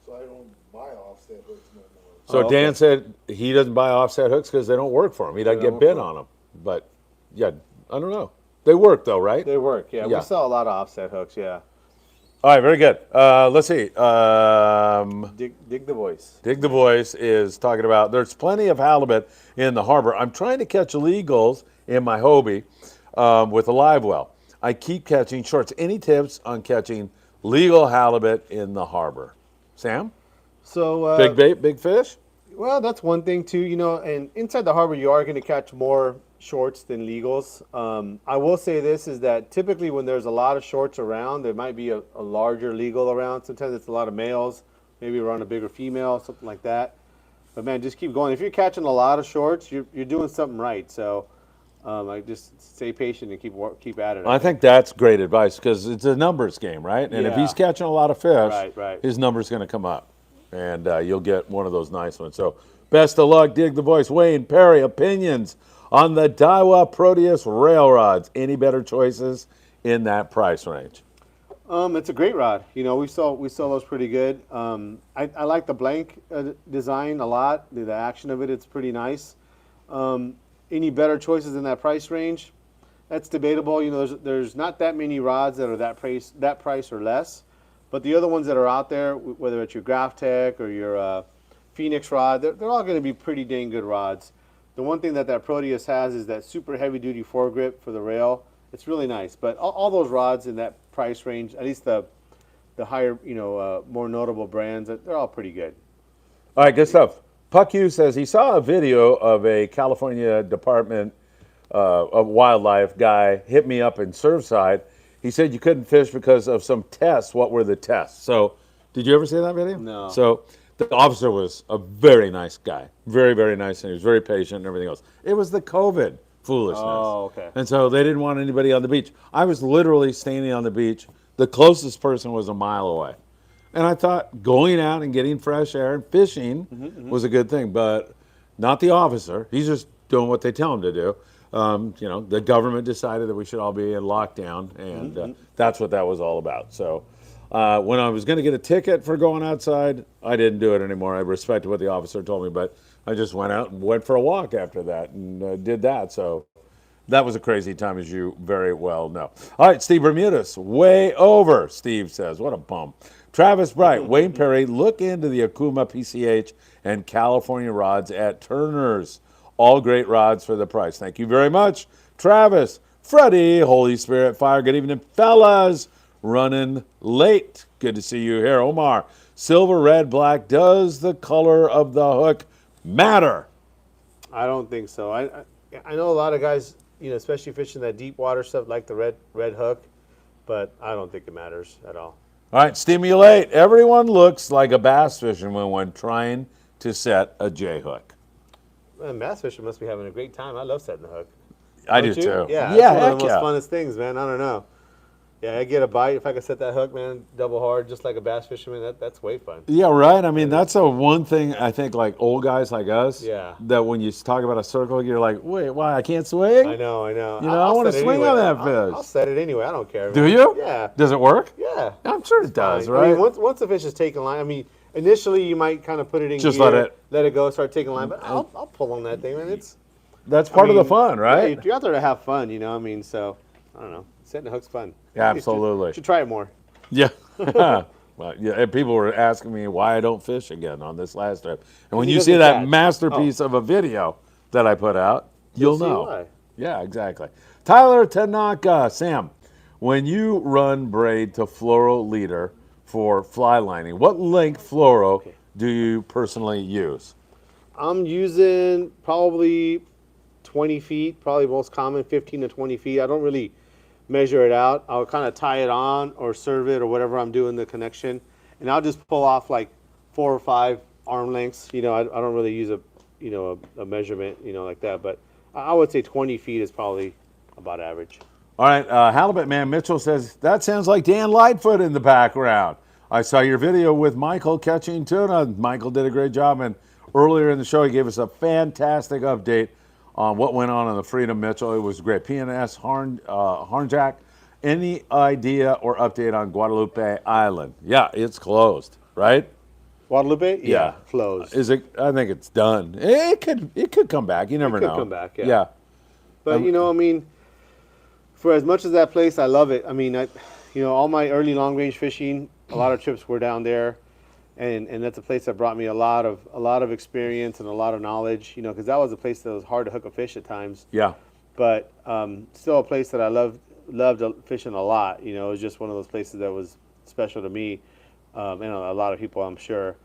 so I don't buy offset hooks no more.
So
okay.
Dan said he doesn't buy offset hooks because they don't work for him. He doesn't
They
get
don't
bit
work.
on them. But yeah, I don't know. They work though, right?
They work, yeah.
Yeah.
We sell a lot of offset hooks, yeah.
All right, very good. Let's see.
Dig the voice.
Dig the Voice is talking about there's plenty of halibut in the harbor. I'm trying to catch illegals in my Hobie with a live well. I keep catching shorts. Any tips on catching legal halibut in the harbor? Sam?
So
Big bait, big fish?
well, that's one thing too, you know, and inside the harbor you are going to catch more shorts than legals. I will say this is that typically when there's a lot of shorts around, there might be a larger legal around. Sometimes it's a lot of males, maybe around a bigger female, something like that. But man, just keep going. If you're catching a lot of shorts, you're doing something right. So I just stay patient and keep at it.
I think that's great advice because it's a numbers game, right? And if
Yeah.
he's catching a lot of fish,
Right.
his number's going to come up. And you'll get one of those nice ones. So best of luck. Dig the Voice. Wayne, Perry, opinions on the Daiwa Proteus rail rods. Any better choices in that price range?
It's a great rod. You know, we sell those pretty good. I like the blank design a lot. The action of it's pretty nice. any better choices in that price range, that's debatable. You know, there's not that many rods that are that price or less, but the other ones that are out there, whether it's your Graph Tech or your Phoenix rod, they're all going to be pretty dang good rods. The one thing that Proteus has is that super heavy duty foregrip for the rail. It's really nice, but all those rods in that price range, at least the higher, you know, more notable brands, they're all pretty good.
All right, good stuff. Puck Hughes says he saw a video of a California Department of Wildlife guy hit me up in Surfside. He said you couldn't fish because of some tests. What were the tests? So, did you ever see that video?
No.
So, the officer was a very nice guy. Very, very nice, and he was very patient and everything else. It was the COVID foolishness.
Oh, okay.
And so they didn't want anybody on the beach. I was literally standing on the beach. The closest person was a mile away. And I thought going out and getting fresh air and fishing was a good thing, but not the officer. He's just doing what they tell him to do. You know, the government decided that we should all be in lockdown, and that's what that was all about. So when I was going to get a ticket for going outside, I didn't do it anymore. I respected what the officer told me, but I just went out and went for a walk after that and did that. So that was a crazy time, as you very well know. All right, Steve Bermudez, way over, Steve says. What a bum. Travis Bright, Wayne Perry, look into the Akuma PCH and California rods at Turner's. All great rods for the price. Thank you very much, Travis. Freddie, Holy Spirit Fire. Good evening, fellas. Running late. Good to see you here. Omar, silver, red, black. Does the color of the hook matter?
I don't think so. I know a lot of guys, you know, especially fishing that deep water stuff, like the red hook, but I don't think it matters at all.
All right, stimulate. Everyone looks like a bass fisherman when trying to set a J hook.
Man, bass fishing must be having a great time. I love setting the hook.
I do
Don't you?
too.
Yeah,
yeah,
that's one
heck
of the
yeah.
most funnest things, man. I don't know. Yeah, I get a bite. If I could set that hook, man, double hard, just like a bass fisherman, that's way fun.
Yeah, right. I mean, that's a one thing I think, like old guys like us.
Yeah.
That when you talk about a circle, you're like, wait, why I can't swing?
I know.
You know, I want to
set it
swing
anyway.
on that
I'll
fish.
set it anyway. I don't care.
Do
man.
you?
Yeah.
Does it work?
Yeah.
I'm sure it does,
Fine.
right?
I mean, once the fish is taking line, I mean, initially you might kind of put it in
Just
gear,
let
it go, start taking line, but I'll pull on that thing, man.
That's part of the fun, right?
Yeah, you're out there to have fun, you know. I mean, so I don't know. Setting the hook's fun.
Yeah, absolutely.
You should try it more.
Yeah. Well, yeah. And people were asking me why I don't fish again on this last trip. And when
He
you see
doesn't
that
catch.
masterpiece of a video that I put out, you'll
see
know.
why.
Yeah, exactly. Tyler Tanaka, Sam, when you run braid to fluoro leader for fly lining, what length fluoro do you personally use?
I'm using probably 20 feet, probably most common, 15 to 20 feet. I don't really measure it out. I'll kind of tie it on or serve it or whatever I'm doing the connection. And I'll just pull off like 4 or 5 arm lengths. You know, I don't really use a measurement, you know, like that. But I would say 20 feet is probably about average.
All right, Halibut Man Mitchell says, that sounds like Dan Lightfoot in the background. I saw your video with Michael catching tuna. Michael did a great job, and earlier in the show he gave us a fantastic update on what went on the Freedom Mitchell. It was great. PNS Hornjack. Any idea or update on Guadalupe Island? Yeah, it's closed, right?
Guadalupe?
Yeah.
Closed.
Is it? I think it's done. It could come back. You never
It could
know.
come back, yeah.
Yeah.
But, you know, I mean, for as much as that place, I love it. I mean, all my early long-range fishing, a lot of trips were down there. And that's a place that brought me a lot of experience and a lot of knowledge, you know, because that was a place that was hard to hook a fish at times.
Yeah.
But still a place that I loved fishing a lot. You know, it was just one of those places that was special to me and a lot of people, I'm sure.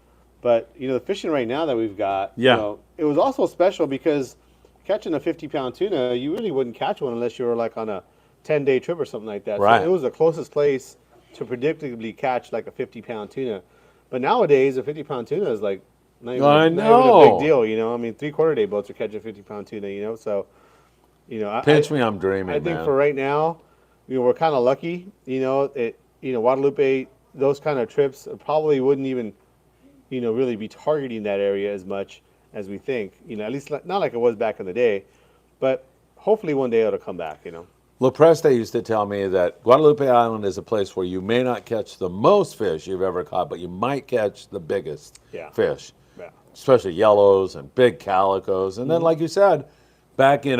But, you know, the fishing right now that we've got,
Yeah.
you know, it was also special because catching a 50-pound tuna, you really wouldn't catch one unless you were like on a 10-day trip or something like that.
Right.
So it was the closest place to predictably catch like a 50-pound tuna. But nowadays, a 50-pound tuna is like not even a big deal, you know. I mean, 3/4-day boats are catching 50-pound tuna, you know. So, you know,
Pinch me, I'm dreaming,
I think
man.
for right now, you know, we're kind of lucky, you know. Guadalupe, those kind of trips probably wouldn't even, you know, really be targeting that area as much as we think. You know, at least not like it was back in the day, but hopefully one day it'll come back, you know.
Lopreste used to tell me that Guadalupe Island is a place where you may not catch the most fish you've ever caught, but you might catch the biggest
Yeah.
fish,
Yeah.
especially yellows and big calicos. And then, like you said, back in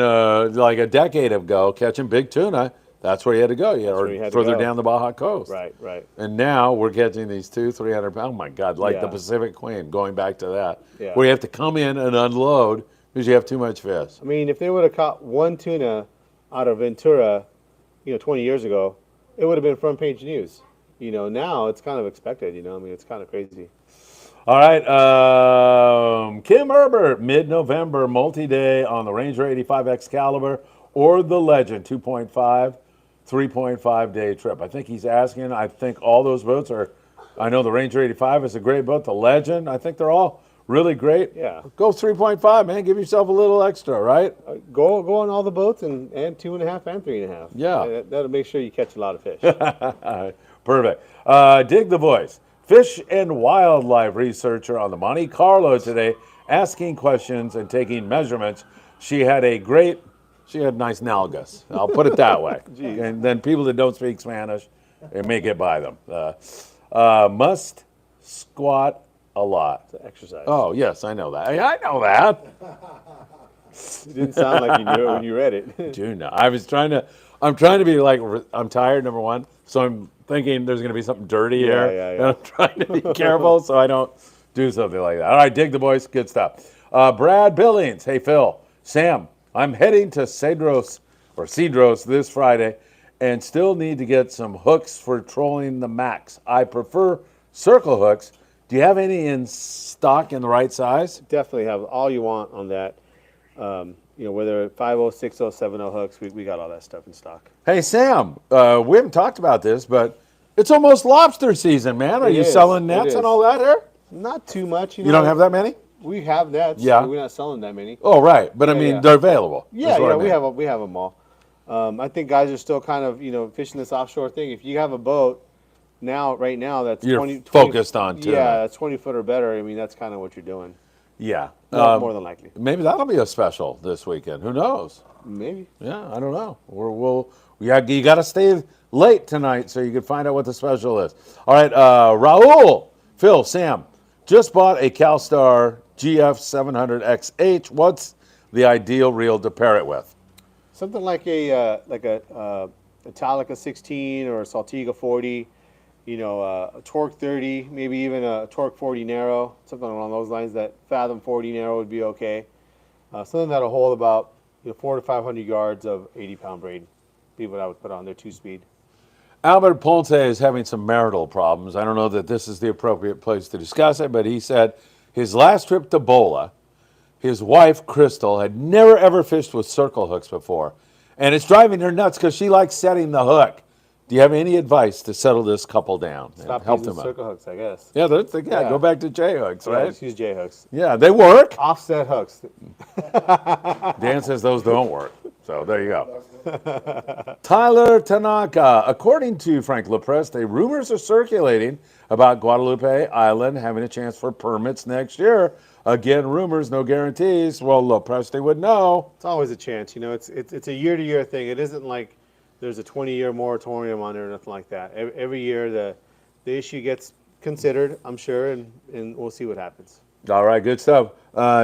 like a decade ago, catching big tuna, that's where you had to go.
where you
Or
had to
further
go.
down the Baja coast.
Right, right.
And now we're catching these 200-300 pound. Oh my God, like the
Yeah.
Pacific Queen, going back to that,
Yeah.
where you have to come in and unload because you have too much fish.
I mean, if they would have caught one tuna out of Ventura, 20 years ago, it would have been front page news. Now it's kind of expected. I mean, it's kind of crazy.
All right, Kim Herbert, mid-November, multi-day on the Ranger 85 Excalibur or the Legend 2.5, 3.5 day trip. I think he's asking, I think all those boats are, I know the Ranger 85 is a great boat, the Legend, I think they're all really great.
Yeah.
Go 3.5, man, give yourself a little extra, right?
Go on all the boats and 2.5 and 3.5.
Yeah.
That'll make sure you catch a lot of fish.
Perfect. Dig the voice. Fish and wildlife researcher on the Monte Carlo today, asking questions and taking measurements. She had nice nalgas. I'll put it that way. And then people that don't speak Spanish, it may get by them. Must squat a lot.
Exercise.
Oh, yes, I know that. I know that.
It didn't sound like you knew it when you read it.
Do know. I'm trying to be like, I'm tired, number one, so I'm thinking there's going to be something dirty here.
Yeah.
And I'm trying to be careful so I don't do something like that. All right, dig the boys. Good stuff. Brad Billings. Hey, Phil. Sam, I'm heading to Cedros this Friday and still need to get some hooks for trolling the Max. I prefer circle hooks. Do you have any in stock in the right size?
Definitely have all you want on that. Whether 5.0, 6.0, 7.0 hooks, we got all that stuff in stock.
Hey, Sam, we haven't talked about this, but it's almost lobster season, man. Are you selling nets and all that here?
Not too much.
You don't have that many?
We have nets.
Yeah.
We're not selling that many.
Oh, right. But I mean,
yeah.
they're available.
Yeah, we have them all. I think guys are still kind of fishing this offshore thing. If you have a boat right now that's
You're
20
focused on tuna.
Yeah, that's 20 foot or better. I mean, that's kind of what you're doing.
Yeah.
More than likely.
Maybe that'll be a special this weekend. Who knows?
Maybe.
Yeah, I don't know. You got to stay late tonight so you can find out what the special is. All right, Raul, Phil, Sam, just bought a CalStar GF 700XH. What's the ideal reel to pair it with?
Something like a Italica 16 or a Saltiga 40. A Torque 30, maybe even a Torque 40 narrow, something along those lines. That Fathom 40 narrow would be okay. Something that'll hold about 400 to 500 yards of 80-pound braid. Be what I would put on there, 2-speed.
Albert Ponce is having some marital problems. I don't know that this is the appropriate place to discuss it, but he said his last trip to Bola, his wife, Crystal, had never ever fished with circle hooks before. And it's driving her nuts because she likes setting the hook. Do you have any advice to settle this couple down?
Stop
help
using
them
circle
out?
hooks, I guess.
Yeah, go back to J hooks,
Yeah,
right?
just use J hooks.
Yeah, they work.
Offset hooks.
Dan says those don't work. So there you go. Tyler Tanaka. According to Frank LaPreste, rumors are circulating about Guadalupe Island having a chance for permits next year. Again, rumors, no guarantees. Well, LaPreste would know.
It's always a chance. It's a year-to-year thing. It isn't like there's a 20-year moratorium on it or nothing like that. Every year the issue gets considered, I'm sure, and we'll see what happens.
All right, good stuff.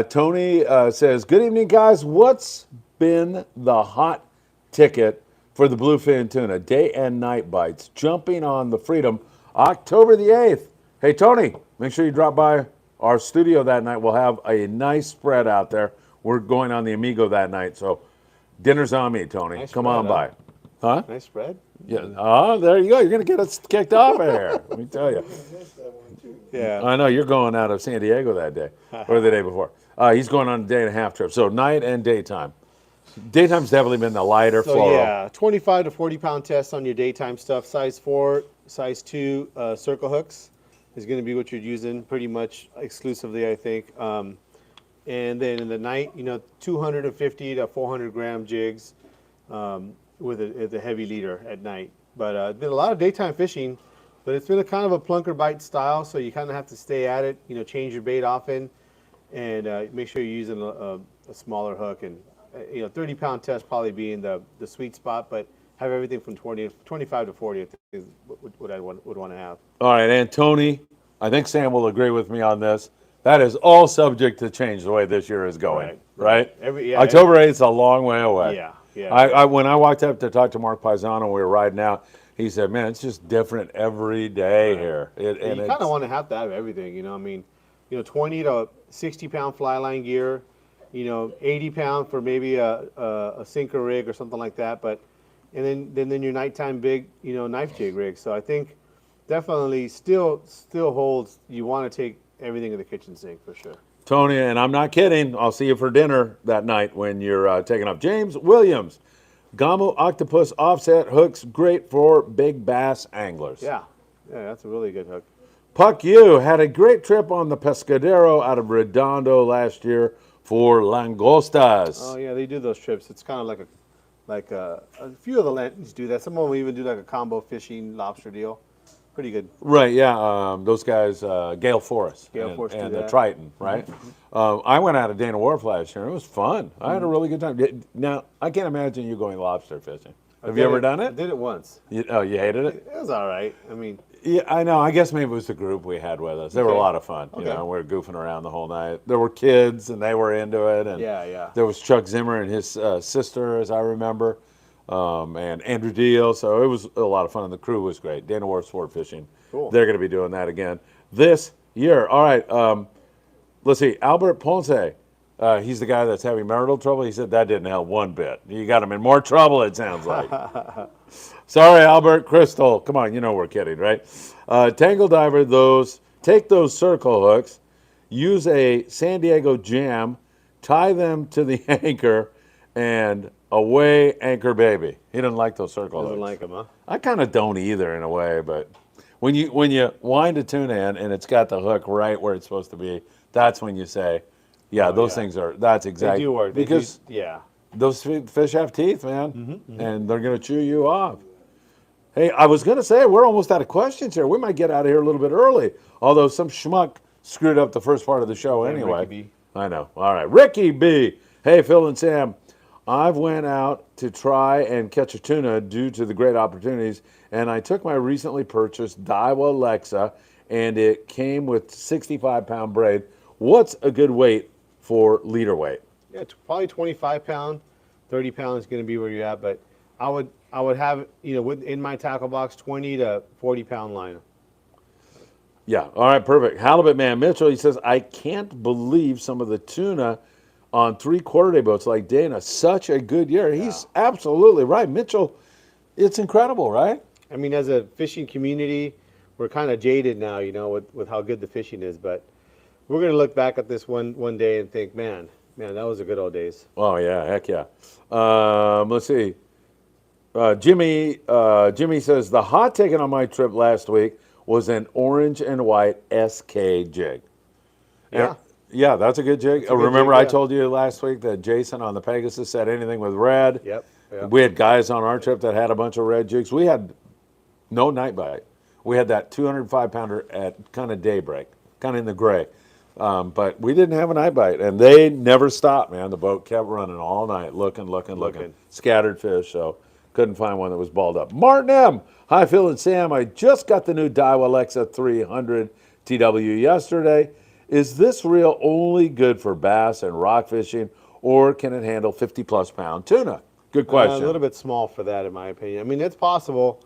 Tony says, good evening, guys. What's been the hot ticket for the bluefin tuna? Day and night bites. Jumping on the Freedom, October the 8th. Hey, Tony, make sure you drop by our studio that night. We'll have a nice spread out there. We're going on the Amigo that night, so dinner's on me, Tony.
Nice
Come on by.
spread,
Huh?
Nice spread.
Yeah. Oh, there you go. You're going to get us kicked off of here. Let me tell you.
Yeah.
I know you're going out of San Diego that day or the day before. He's going on a day and a half trip. So night and daytime. Daytime's definitely been the lighter
So
fluoro.
yeah, 25 to 40-pound test on your daytime stuff. Size 4, size 2 circle hooks is going to be what you're using pretty much exclusively, I think. And then in the night, 250 to 400 gram jigs with a heavy leader at night. But it's been a lot of daytime fishing, but it's been a kind of a plunker bite style, so you kind of have to stay at it. Change your bait often, and make sure you're using a smaller hook. And 30-pound test probably being the sweet spot, but have everything from 25 to 40 I think is what I would want to have.
All right, and Tony, I think Sam will agree with me on this. That is all subject to change the way this year is going, right?
Every
October 8th is a long way away.
Yeah.
When I walked up to talk to Mark Paisano, we were riding out, he said, man, it's just different every day here.
And you kind of want to have everything, you know. I mean, 20 to 60 pound fly line gear, 80 pound for maybe a sinker rig or something like that. But and then your nighttime big, knife jig rig. So I think definitely still holds. You want to take everything in the kitchen sink for sure.
Tony, and I'm not kidding, I'll see you for dinner that night when you're taking off. James Williams, Gamo Octopus Offset hooks, great for big bass anglers.
Yeah, that's a really good hook.
Puck you had a great trip on the Pescadero out of Redondo last year for langostas.
Oh yeah, they do those trips. It's kind of like a few of the lands do that. Some of them even do like a combo fishing lobster deal. Pretty good.
Right, yeah. Those guys, Gale Forest and the Triton, right? I went out of Dana Wharf last year. It was fun. I had a really good time. Now, I can't imagine you going lobster fishing. Have you ever done it?
I did it once.
You hated it?
It was all right. I mean,
yeah, I know. I guess maybe it was the group we had with us. They were a lot of fun.
Okay.
We were goofing around the whole night. There were kids, and they were into it. And
yeah.
there was Chuck Zimmer and his sister, as I remember, and Andrew Deal. So it was a lot of fun, and the crew was great. Dana Wharf Sportfishing.
Cool.
They're going to be doing that again this year. All right. Let's see. Albert Ponce. He's the guy that's having marital trouble. He said that didn't help one bit. You got him in more trouble, it sounds like. Sorry, Albert. Crystal. Come on, we're kidding, right? Tangle diver, take those circle hooks, use a San Diego jam, tie them to the anchor, and away anchor baby. He doesn't like those circle hooks.
Doesn't like them, huh?
I kind of don't either in a way, but when you wind a tuna in and it's got the hook right where it's supposed to be, that's when you say, things that's exactly.
They do work.
Because those fish have teeth, man, and they're going to chew you off. Hey, I was going to say, we're almost out of questions here. We might get out of here a little bit early, although some schmuck screwed up the first part of the show anyway.
Ricky B.
I know. All right. Ricky B. Hey, Phil and Sam. I've went out to try and catch a tuna due to the great opportunities, and I took my recently purchased Daiwa Lexa, and it came with 65-pound braid. What's a good weight for leader weight?
Yeah, probably 25 pound, 30 pound is going to be where you're at, but I would have, in my tackle box, 20 to 40 pound line.
Yeah, all right, perfect. Halibut Man Mitchell, he says, I can't believe some of the tuna on 3/4 day boats like Dana. Such a good year. He's absolutely right. Mitchell, it's incredible, right?
I mean, as a fishing community, we're kind of jaded now, with how good the fishing is, but we're going to look back at this one day and think, man, that was the good old days.
Oh, yeah, heck yeah. Let's see. Jimmy says, the hot ticket on my trip last week was an orange and white SK jig.
Yeah.
Yeah, that's a good jig.
That's a good
Remember
jig,
I
yeah.
told you last week that Jason on the Pegasus said anything with red?
Yep.
We had guys on our trip that had a bunch of red jigs. We had no night bite. We had that 205-pounder at kind of daybreak, kind of in the gray. But we didn't have a night bite, and they never stopped, man. The boat kept running all night, looking. Scattered fish, so couldn't find one that was balled up. Martin M. Hi, Phil and Sam. I just got the new Daiwa Lexa 300 TW yesterday. Is this reel only good for bass and rock fishing, or can it handle 50-plus pound tuna? Good question.
A little bit small for that, in my opinion. I mean, it's possible,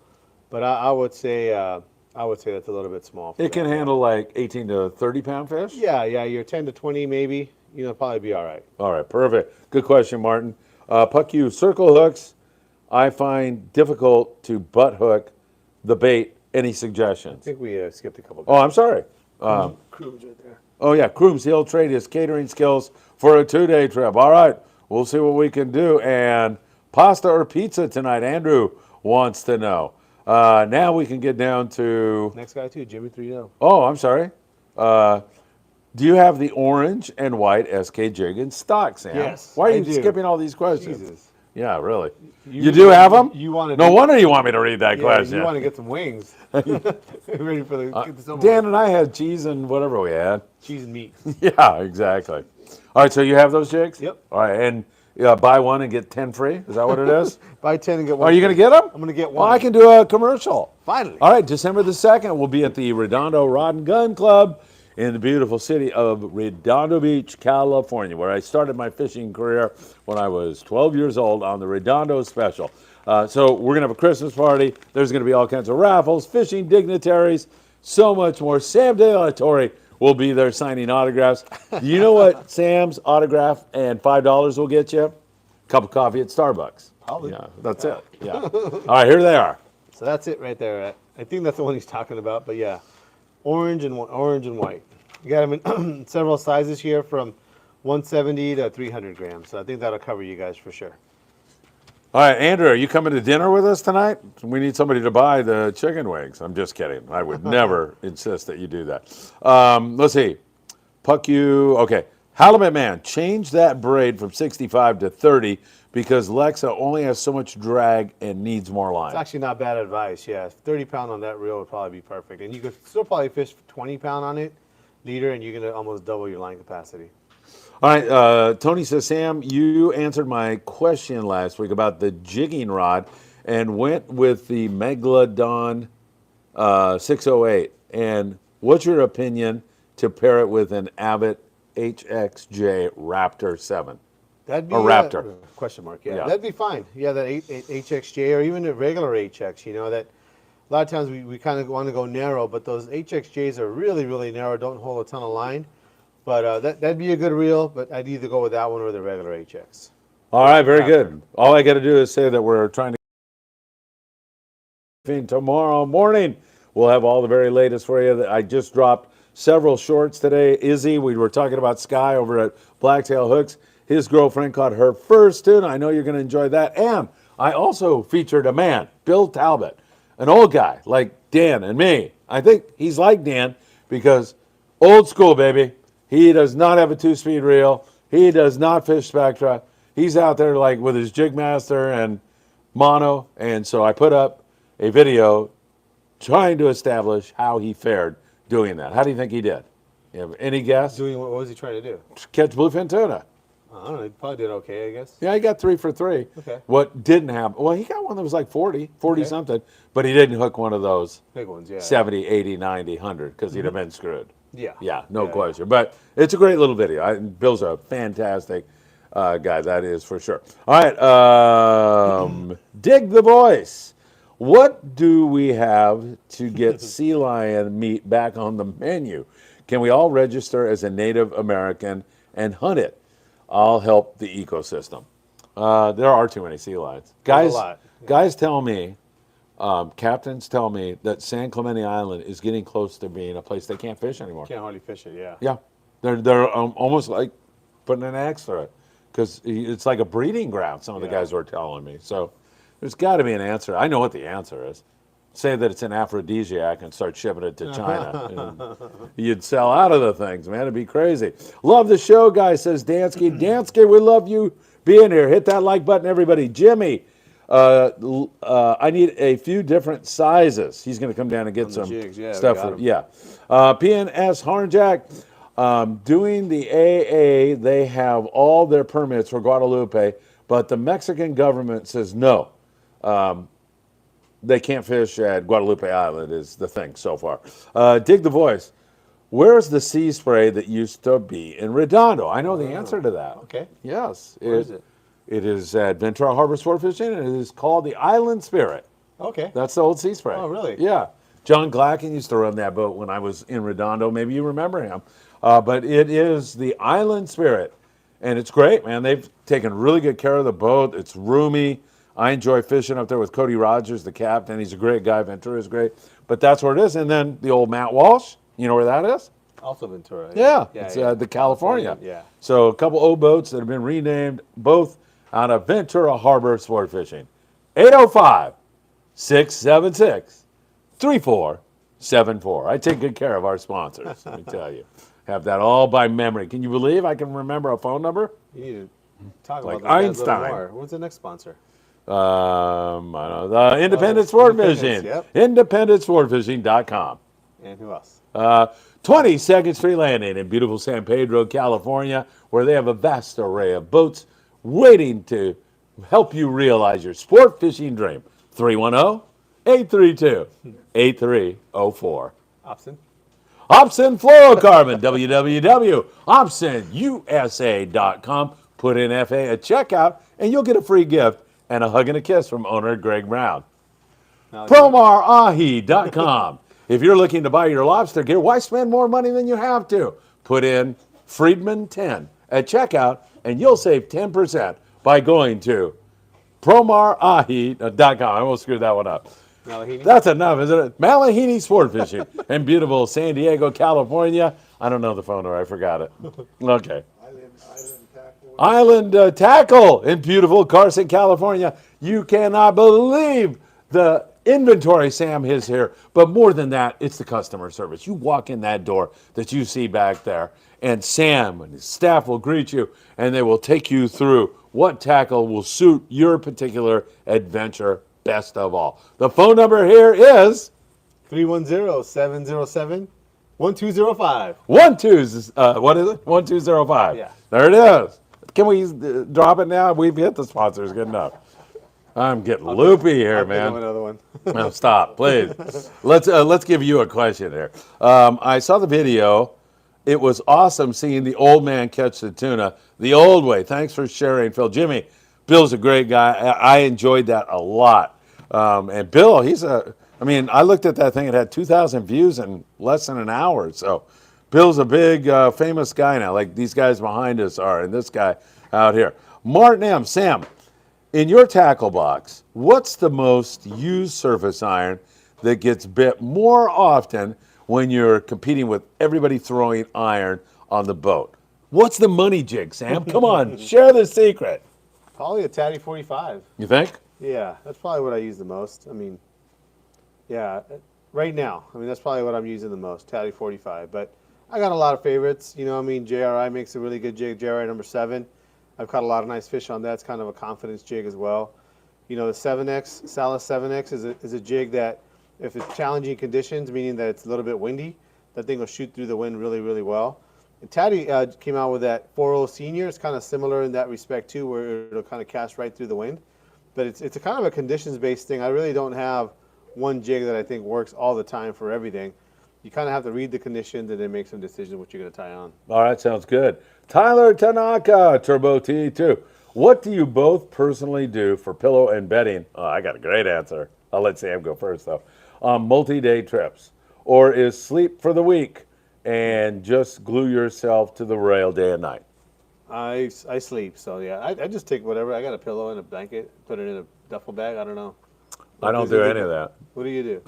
but I would say that's a little bit small.
It can handle like 18 to 30-pound fish?
Yeah, you're 10 to 20 maybe. Probably be all right.
All right, perfect. Good question, Martin. Puck you, circle hooks, I find difficult to butt hook the bait. Any suggestions?
I think we skipped a couple.
Oh, I'm sorry.
Cruise right there.
Oh, yeah, Crooms, he'll trade his catering skills for a 2-day trip. All right, we'll see what we can do. And pasta or pizza tonight, Andrew wants to know. Now we can get down to...
Next guy, too, Jimmy 3-0.
Oh, I'm sorry. Do you have the orange and white SK jig in stock, Sam?
Yes,
Why are
I
you
do.
skipping all these questions?
Jesus.
Yeah, really. You do have them?
You want to?
No wonder you want me to read that question.
You want to get some wings. Ready for the get the silver
Dan
one.
and I had cheese and whatever we had.
Cheese and meat.
Yeah, exactly. All right, so you have those jigs?
Yep.
All right, and buy one and get 10 free? Is that what it is?
Buy 10 and get one.
Are you going to get them?
I'm going to get
Well,
one.
I can do a commercial.
Finally.
All right, December the 2nd, we'll be at the Redondo Rod and Gun Club in the beautiful city of Redondo Beach, California, where I started my fishing career when I was 12 years old on the Redondo Special. So we're going to have a Christmas party. There's going to be all kinds of raffles, fishing dignitaries, so much more. Sam De La Torre will be there signing autographs. Do you know what Sam's autograph and $5 will get you? Cup of coffee at Starbucks.
Probably.
Yeah, that's it. Yeah. All right, here they are.
So that's it right there. I think that's the one he's talking about. But yeah, orange and white. You got them in several sizes here, from 170 to 300 grams. So I think that'll cover you guys for sure.
All right, Andrew, are you coming to dinner with us tonight? We need somebody to buy the chicken wings. I'm just kidding. I would never insist that you do that. Let's see. Okay. Halibut Man, change that braid from 65 to 30 because Lexa only has so much drag and needs more line.
It's actually not bad advice. Yeah, 30 pound on that reel would probably be perfect. And you could still probably fish 20 pound on it, leader, and you're going to almost double your line capacity.
All right, Tony says, Sam, you answered my question last week about the jigging rod and went with the Megalodon 608. And what's your opinion to pair it with an Abbott HXJ Raptor 7?
That'd be
Raptor.
Question mark. Yeah,
Yeah.
that'd be fine. Yeah, that HXJ or even a regular HX. You know that a lot of times we kind of want to go narrow, but those HXJs are really, really narrow. Don't hold a ton of line. But that'd be a good reel. But I'd either go with that one or the regular HX.
All right, very good. All I got to do is say that we're trying to tomorrow morning. We'll have all the very latest for you. I just dropped several shorts today. Izzy, we were talking about Sky over at Blacktail Hooks. His girlfriend caught her first tuna. I know you're going to enjoy that. And I also featured a man, Bill Talbot, an old guy like Dan and me. I think he's like Dan because old school, baby. He does not have a 2-speed reel. He does not fish Spectra. He's out there like with his jig master and mono. And so I put up a video trying to establish how he fared doing that. How do you think he did? You have any guess?
Doing what was he trying to do?
Catch bluefin tuna.
I don't know. He probably did okay, I guess.
Yeah, he got 3 for 3.
Okay.
What didn't happen, well, he got one that was like 40 something, but he didn't hook one of those
Big ones, yeah.
70, 80, 90, 100 because he'd have been screwed.
Yeah.
Yeah, no question. But it's a great little video. Bill's a fantastic guy, that is for sure. All right, dig the voice. What do we have to get sea lion meat back on the menu? Can we all register as a Native American and hunt it? I'll help the ecosystem. There are too many sea lions. Guys,
a lot. Yeah.
Guys tell me, captains tell me that San Clemente Island is getting close to being a place they can't fish anymore.
Can't hardly fish it, yeah.
Yeah, they're almost like putting an axe through it because it's like a breeding ground. Some of the guys were telling me. So there's got to be an answer. I know what the answer is. Say that it's an aphrodisiac and start shipping it to China. And you'd sell out of the things, man. It'd be crazy. Love the show, guys, says Dansky. Dansky, we love you being here. Hit that like button, everybody. Jimmy, I need a few different sizes. He's going to come down and get some
jigs, yeah,
stuff. PNS Hornjack, doing the AA, they have all their permits for Guadalupe, but the Mexican government says no. They can't fish at Guadalupe Island is the thing so far. Dig the voice. Where's the sea spray that used to be in Redondo? I know the answer to that.
Okay.
Yes.
Where is it?
It is at Ventura Harbor Sportfishing, and it is called the Island Spirit.
Okay.
That's the old sea spray.
Oh, really?
Yeah. John Glacken used to run that boat when I was in Redondo. Maybe you remember him. But it is the Island Spirit, and it's great, man. They've taken really good care of the boat. It's roomy. I enjoy fishing up there with Cody Rogers, the captain. He's a great guy. Ventura is great. But that's where it is. And then the old Matt Walsh, you know where that is?
Also Ventura.
Yeah, it's the California.
Yeah.
So a couple old boats that have been renamed, both out of Ventura Harbor Sport Fishing. 805-676-3474. I take good care of our sponsors, let me tell you. Have that all by memory. Can you believe I can remember a phone number?
You need to talk
Like
about that a little
Einstein.
more. What's the next sponsor?
I don't know, the Independent Sport Fishing.
Yep.
IndependentSportFishing.com.
And who else?
22nd Street Landing in beautiful San Pedro, California, where they have a vast array of boats waiting to help you realize your sport fishing dream. 310-832-8304.
Opson.
Opsin fluorocarbon, www.opsinusa.com. Put in FA at checkout, and you'll get a free gift and a hug and a kiss from owner Greg Brown. PromarAhi.com. If you're looking to buy your lobster gear, why spend more money than you have to? Put in Friedman 10 at checkout, and you'll save 10% by going to PromarAhi.com. I almost screwed that one up.
Malahini?
That's enough, isn't it? Malahini Sport Fishing in beautiful San Diego, California. I don't know the phone number. I forgot it. Okay. Island Tackle in beautiful Carson, California. You cannot believe the inventory Sam has here. But more than that, it's the customer service. You walk in that door that you see back there, and Sam and his staff will greet you, and they will take you through what tackle will suit your particular adventure best of all. The phone number here is
310-707-1205.
12, what is it? 1205.
Yeah.
There it is. Can we drop it now? We've hit the sponsors good enough. I'm getting loopy here,
I'll think
man.
of another one.
No, stop, please. Let's give you a question here. I saw the video. It was awesome seeing the old man catch the tuna the old way. Thanks for sharing, Phil. Jimmy, Bill's a great guy. I enjoyed that a lot. And Bill, I looked at that thing. It had 2,000 views in less than an hour. So Bill's a big, famous guy now, like these guys behind us are, and this guy out here. Martin M. Sam, in your tackle box, what's the most used surface iron that gets bit more often when you're competing with everybody throwing iron on the boat? What's the money jig, Sam? Come on, share the secret.
Probably a Tatty 45.
You think?
Yeah, that's probably what I use the most. Yeah, right now. That's probably what I'm using the most, Tatty 45. But I got a lot of favorites. JRI makes a really good jig, JRI number 7. I've caught a lot of nice fish on that. It's kind of a confidence jig as well. The 7X, Salas 7X is a jig that if it's challenging conditions, meaning that it's a little bit windy, that thing will shoot through the wind really, really well. And Tatty came out with that 4.0 Senior. It's kind of similar in that respect too, where it'll kind of cast right through the wind. But it's a kind of a conditions-based thing. I really don't have one jig that I think works all the time for everything. You kind of have to read the conditions and then make some decisions what you're going to tie on.
All right, sounds good. Tyler Tanaka, Turbo T2. What do you both personally do for pillow and bedding? Oh, I got a great answer. I'll let Sam go first, though. Multi-day trips. Or is sleep for the week and just glue yourself to the rail day and night?
I sleep, so yeah. I just take whatever. I got a pillow and a blanket, put it in a duffel bag. I don't know.
I don't do any of that.
What do you do?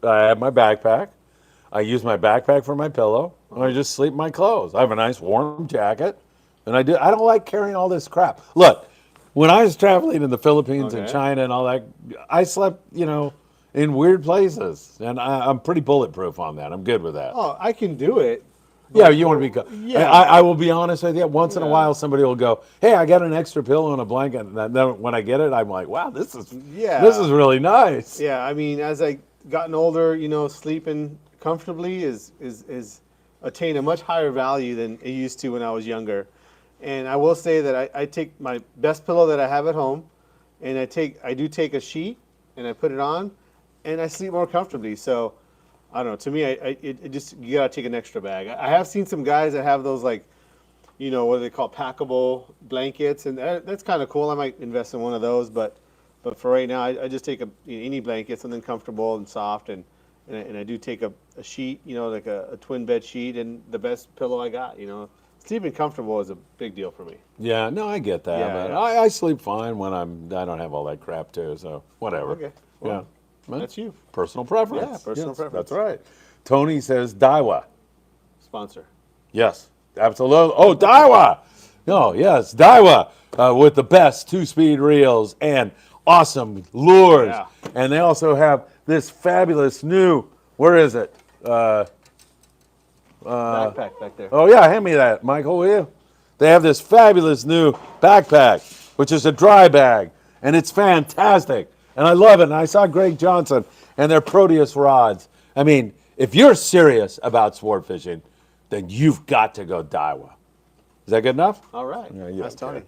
I have my backpack. I use my backpack for my pillow, and I just sleep in my clothes. I have a nice warm jacket, and I don't like carrying all this crap. Look, when I was traveling in the Philippines and China and all that, I slept, in weird places, and I'm pretty bulletproof on that. I'm good with that.
Oh, I can do it.
Yeah, you want to be.
Yeah.
I will be honest with you. Once in a while, somebody will go, "Hey, I got an extra pillow and a blanket." And then when I get it, I'm like, "Wow, this is really nice."
Yeah, as I gotten older, sleeping comfortably is attained a much higher value than it used to when I was younger. And I will say that I take my best pillow that I have at home, and I do take a sheet and I put it on, and I sleep more comfortably. So. I don't know. To me, you gotta take an extra bag. I have seen some guys that have those what do they call packable blankets, and that's kind of cool. I might invest in one of those, but for right now, I just take any blanket, something comfortable and soft, and I do take a sheet, like a twin bed sheet, and the best pillow I got. Sleeping comfortable is a big deal for me.
Yeah, no, I get that.
Yeah,
but
yeah.
I sleep fine when I don't have all that crap too. So whatever.
Okay. Well,
Yeah.
that's you.
Personal preference.
Yeah, personal preference.
That's right. Tony says Daiwa.
Sponsor.
Yes, absolutely. Oh, Daiwa. No, yes, Daiwa with the best 2-speed reels and awesome lures.
Yeah.
And they also have this fabulous new, where is it?
Backpack back there.
Oh, yeah, hand me that, Michael, will you? They have this fabulous new backpack, which is a dry bag, and it's fantastic. And I love it. And I saw Greg Johnson and their Proteus rods. If you're serious about sport fishing, then you've got to go Daiwa. Is that good enough?
All right.
Yeah,
That's Tony.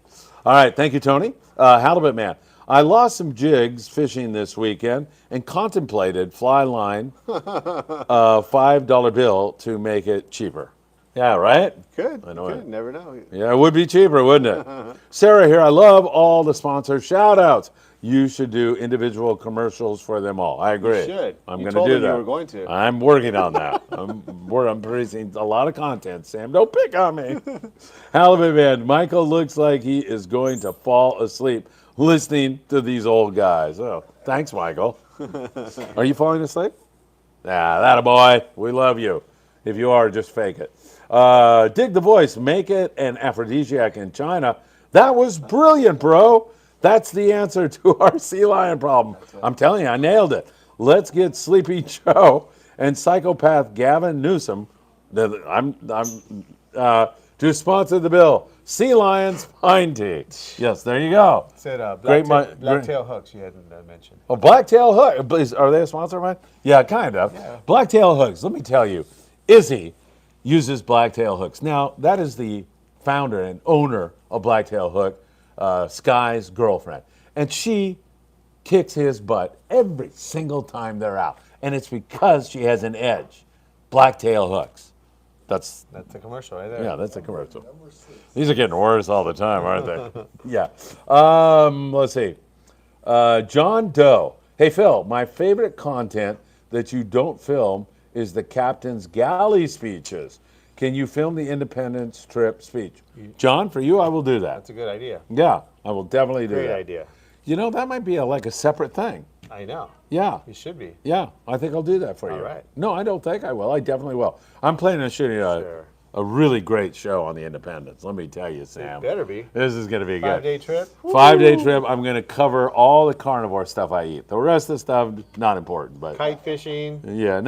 All right. Thank you, Tony. Halibut Man. I lost some jigs fishing this weekend and contemplated fly line $5 bill to make it cheaper. Yeah, right?
Good.
I know
Good.
it.
Never know.
Yeah, it would be cheaper, wouldn't it? Sarah here, I love all the sponsor shout outs. You should do individual commercials for them all. I agree.
You should.
I'm
You
going to
told
do
them
that.
you were going to.
I'm working on that. I'm producing a lot of content, Sam. Don't pick on me. Halibut Man, Michael looks like he is going to fall asleep listening to these old guys. Oh, thanks, Michael. Are you falling asleep? Nah, that a boy. We love you. If you are, just fake it. Dig the Voice, make it an aphrodisiac in China. That was brilliant, bro. That's the answer to our sea lion problem. I'm telling you, I nailed it. Let's get Sleepy Joe and psychopath Gavin Newsom to sponsor the bill. Sea Lions Pine Tea. Yes, there you go.
Said
blacktail
hooks you hadn't mentioned.
Oh, Blacktail Hook. Are they a sponsor of mine? Yeah, kind of. Yeah. Blacktail Hooks. Let me tell you, Izzy uses Blacktail Hooks. Now, that is the founder and owner of Blacktail Hook, Sky's girlfriend. And she kicks his butt every single time they're out. And it's because she has an edge. Blacktail Hooks. That's
a commercial right there.
Yeah, that's a commercial. These are getting worse all the time, aren't they? Yeah. Let's see. John Doe. Hey, Phil, my favorite content that you don't film is the captain's galley speeches. Can you film the Independence trip speech? John, for you, I will do that.
That's a good idea.
Yeah, I will definitely do that.
Great idea.
You know, that might be like a separate thing.
I know.
Yeah.
You should be.
Yeah, I think I'll do that for you.
All right.
No, I don't think I will. I definitely will. I'm planning on shooting a really great show on the Independence. Let me tell you, Sam.
It better be.
This is going to be good.
5-day trip?
5-day trip. I'm going to cover all the carnivore stuff I eat. The rest of the stuff, not important. But
kite fishing.
Yeah,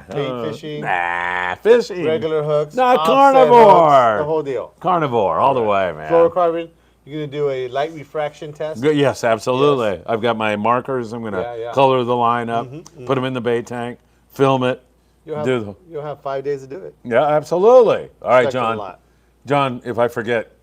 Bait fishing.
Nah, fishing.
Regular hooks.
Not carnivore.
Hooks, the whole deal.
Carnivore, all the way, man.
Fluorocarbon. You're going to do a light refraction test?
Yes, absolutely. Yes. I've got my markers. I'm going to color the line up, put them in the bait tank, film it.
You'll have 5 days to do it.
Yeah, absolutely. All right, John. John, if I forget,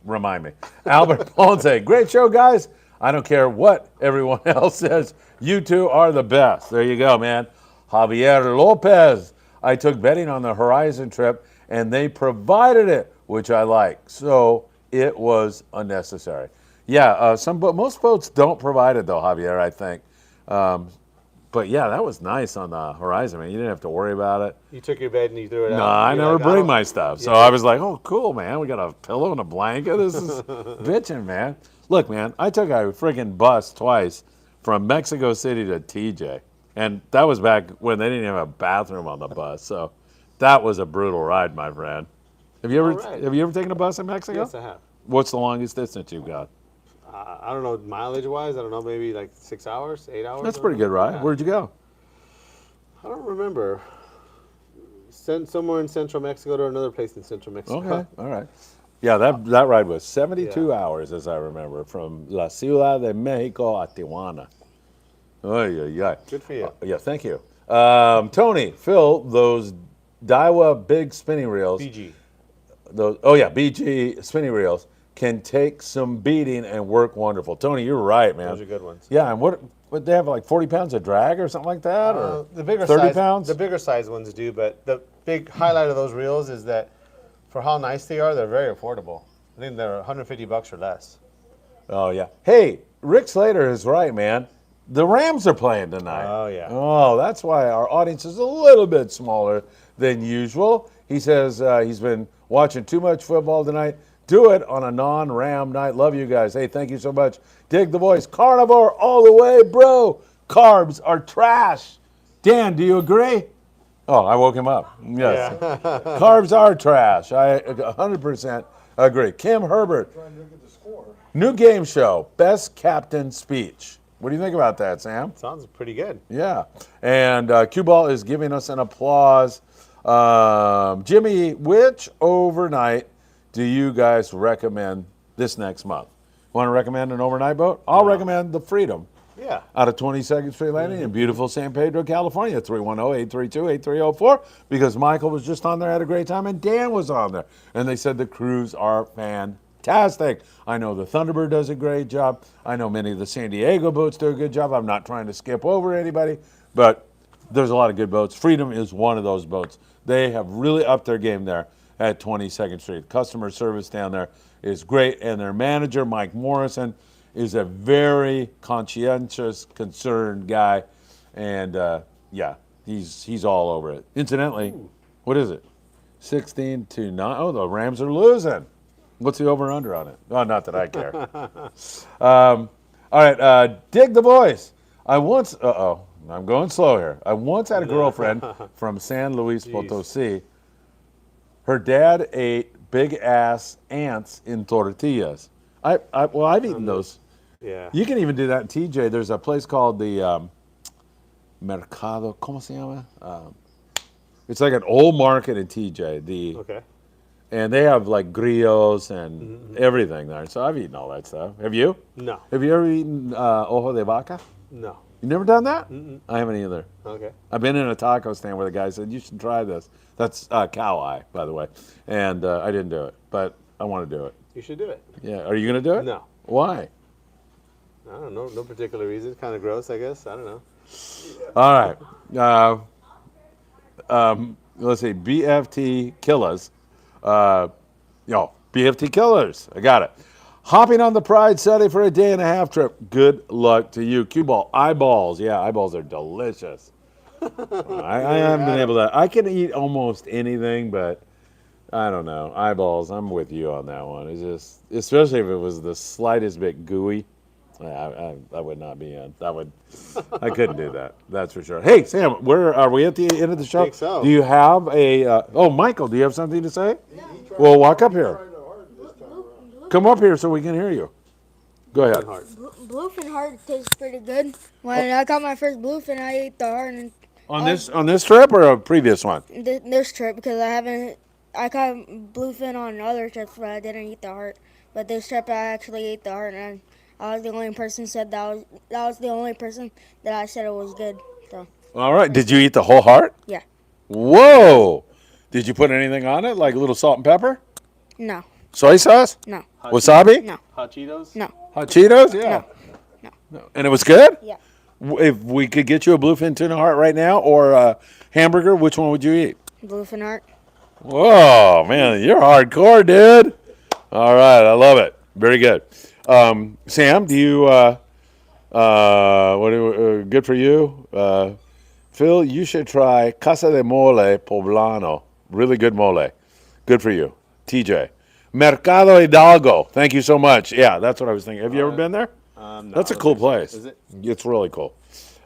remind me. Albert Ponce, great show, guys. I don't care what everyone else says. You two are the best. There you go, man. Javier Lopez. I took betting on the Horizon trip, and they provided it, which I like. So it was unnecessary. Yeah, most boats don't provide it, though, Javier, I think. But yeah, that was nice on the Horizon, man. You didn't have to worry about it.
You took your bed and you threw it out.
No, I never bring my stuff. So I was like, oh, cool, man. We got a pillow and a blanket. This is bitching, man. Look, man, I took a freaking bus twice from Mexico City to TJ. And that was back when they didn't have a bathroom on the bus. So that was a brutal ride, my friend. Have you ever taken a bus in Mexico?
Yes, I have.
What's the longest distance you've got?
I don't know, mileage-wise, I don't know, maybe like 6 hours, 8 hours?
That's a pretty good ride. Yeah. Where'd you go?
I don't remember. Somewhere in central Mexico to another place in central Mexico.
Okay, all right. Yeah, that ride was 72 hours, as I remember, from La Ciudad de Mexico a Tijuana. Oh, yeah.
Good for you.
Yeah, thank you. Tony, Phil, those Daiwa big spinning reels.
BG.
BG spinning reels can take some beating and work wonderful. Tony, you're right, man.
Those are good ones.
Yeah, and what they have, like 40 pounds of drag or something like that? Or
the bigger
30 pounds?
The bigger size ones do, but the big highlight of those reels is that for how nice they are, they're very affordable. I think they're $150 or less.
Oh, yeah. Hey, Rick Slater is right, man. The Rams are playing tonight.
Oh, yeah.
Oh, that's why our audience is a little bit smaller than usual. He says he's been watching too much football tonight. Do it on a non-Ram night. Love you guys. Hey, thank you so much. Dig the voice. Carnivore all the way, bro. Carbs are trash. Dan, do you agree? Oh, I woke him up. Yes. Yeah. Carbs are trash. I 100% agree. Kim Herbert.
Trying to look at the score.
New game show. Best captain speech. What do you think about that, Sam?
Sounds pretty good.
Yeah. And Q-Ball is giving us an applause. Jimmy, which overnight do you guys recommend this next month? Want to recommend an overnight boat? I'll recommend the Freedom.
Yeah.
Out of 22nd Street Landing in beautiful San Pedro, California, 310-832-8304, because Michael was just on there, had a great time, and Dan was on there. And they said the crews are fantastic. fantastic. I know the Thunderbird does a great job. I know many of the San Diego boats do a good job. I'm not trying to skip over anybody, but there's a lot of good boats. Freedom is one of those boats. They have really upped their game there at 22nd Street. Customer service down there is great, and their manager, Mike Morrison, is a very conscientious, concerned guy, and yeah, he's all over it. Incidentally, what is it? 16-9. Oh, the Rams are losing. What's the over/under on it? Oh, not that I care. All right, dig the voice. I'm going slow here. I once had a girlfriend from San Luis Potosi. Her dad ate big-ass ants in tortillas. I've eaten those.
Yeah.
You can even do that in TJ. There's a place called the Mercado, ¿cómo se llama? It's like an old market in TJ.
Okay.
And they have like grillos and everything there. So I've eaten all that stuff. Have you?
No.
Have you ever eaten ojo de vaca?
No.
You never done that? I haven't either.
Okay.
I've been in a taco stand where the guy said, you should try this. That's cow eye, by the way. And I didn't do it, but I want to do it.
You should do it.
Yeah. Are you going to do it?
No.
Why?
I don't know. No particular reason. Kind of gross, I guess. I don't know.
All right. Let's see. BFT Killers. BFT Killers. I got it. Hopping on the Pride Sunday for a day and a half trip. Good luck to you. Cue ball. Eyeballs. Yeah, eyeballs are delicious. I haven't been able to. I can eat almost anything, but I don't know. Eyeballs, I'm with you on that one. It's just, especially if it was the slightest bit gooey, I would not be in. I couldn't do that. That's for sure. Hey, Sam, where are we at the end of the show?
I think so.
Do you have a? Michael, do you have something to say? Well, walk up here. Come up here so we can hear you. Go ahead.
Bluefin heart tastes pretty good. When I caught my first bluefin, I ate the heart. And
On this trip or a previous one?
this trip, because I caught bluefin on other trips, but I didn't eat the heart. But this trip, I actually ate the heart, and I was the only person that was the only person that I said it was good. So
All right. Did you eat the whole heart?
yeah,
Whoa. No. Did you put anything on it, like a little salt and pepper?
no,
Soy sauce?
no,
Wasabi?
no,
Hot Cheetos?
no,
Hot Cheetos? Yeah.
no.
And it was good?
Yeah,
If we could get you a bluefin tuna heart right now or a hamburger, which one would you eat?
bluefin heart.
Whoa, man, you're hardcore, dude. All right, I love it. Very good. Sam, do you, good for you? Phil, you should try Casa de Mole Poblano. Really good mole. Good for you. TJ. Mercado Hidalgo. Thank you so much. Yeah, that's what I was thinking. Have you ever been there?
No,
That's a cool place.
Is it?
It's really cool.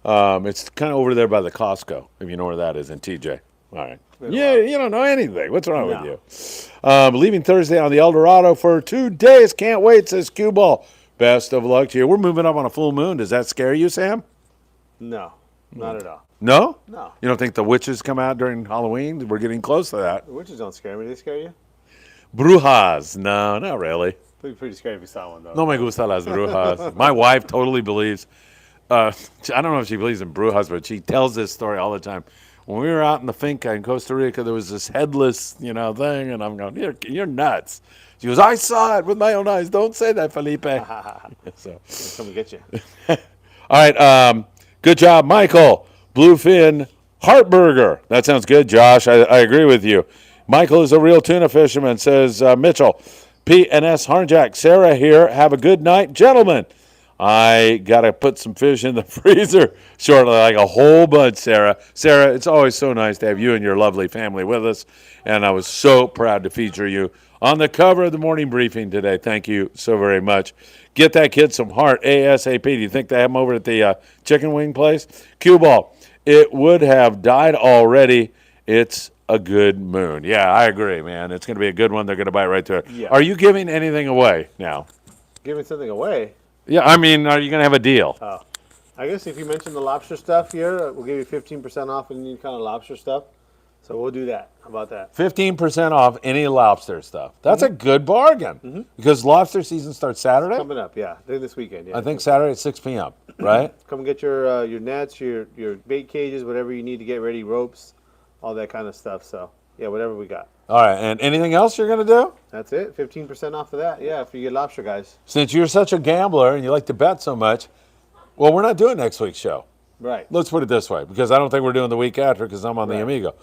It's kind of over there by the Costco, if you know where that is in TJ. All right. Yeah, you don't know anything. What's wrong with you? Leaving Thursday on the El Dorado for 2 days. Can't wait, says Cue Ball. Best of luck to you. We're moving up on a full moon. Does that scare you, Sam?
No, not at all.
No?
No.
You don't think the witches come out during Halloween? We're getting close to that.
The witches don't scare me. They scare you?
Brujas. No, not really.
Pretty scary if you saw one, though.
No me gusta las brujas. My wife totally believes. I don't know if she believes in brujas, but she tells this story all the time. When we were out in the finca in Costa Rica, there was this headless, thing, and I'm going, you're nuts. She goes, I saw it with my own eyes. Don't say that, Felipe. So,
Come and get you.
all right, good job, Michael. Bluefin heart burger. That sounds good, Josh. I agree with you. Michael is a real tuna fisherman, says Mitchell. P&S Harnjack. Sarah here. Have a good night, gentlemen. I got to put some fish in the freezer shortly, like a whole bunch, Sarah. Sarah, it's always so nice to have you and your lovely family with us, and I was so proud to feature you on the cover of the morning briefing today. Thank you so very much. Get that kid some heart ASAP. Do you think they have them over at the chicken wing place? Cue Ball. It would have died already. It's a good moon. Yeah, I agree, man. It's going to be a good one. They're going to bite right through it.
Yeah.
Are you giving anything away now?
Giving something away?
Yeah, I mean, are you going to have a deal?
I guess if you mention the lobster stuff here, we'll give you 15% off any kind of lobster stuff. So we'll do that. How about that?
15% off any lobster stuff. That's a good bargain because lobster season starts Saturday.
Coming up, yeah. This weekend, yeah.
I think Saturday at 6 p.m., right?
Come get your nets, your bait cages, whatever you need to get ready, ropes, all that kind of stuff. So, yeah, whatever we got.
All right, and anything else you're going to do?
That's it. 15% off of that. Yeah, if you get lobster, guys.
Since you're such a gambler and you like to bet so much, well, we're not doing next week's show.
Right.
Let's put it this way, because I don't think we're doing the week after because I'm on the Amigo.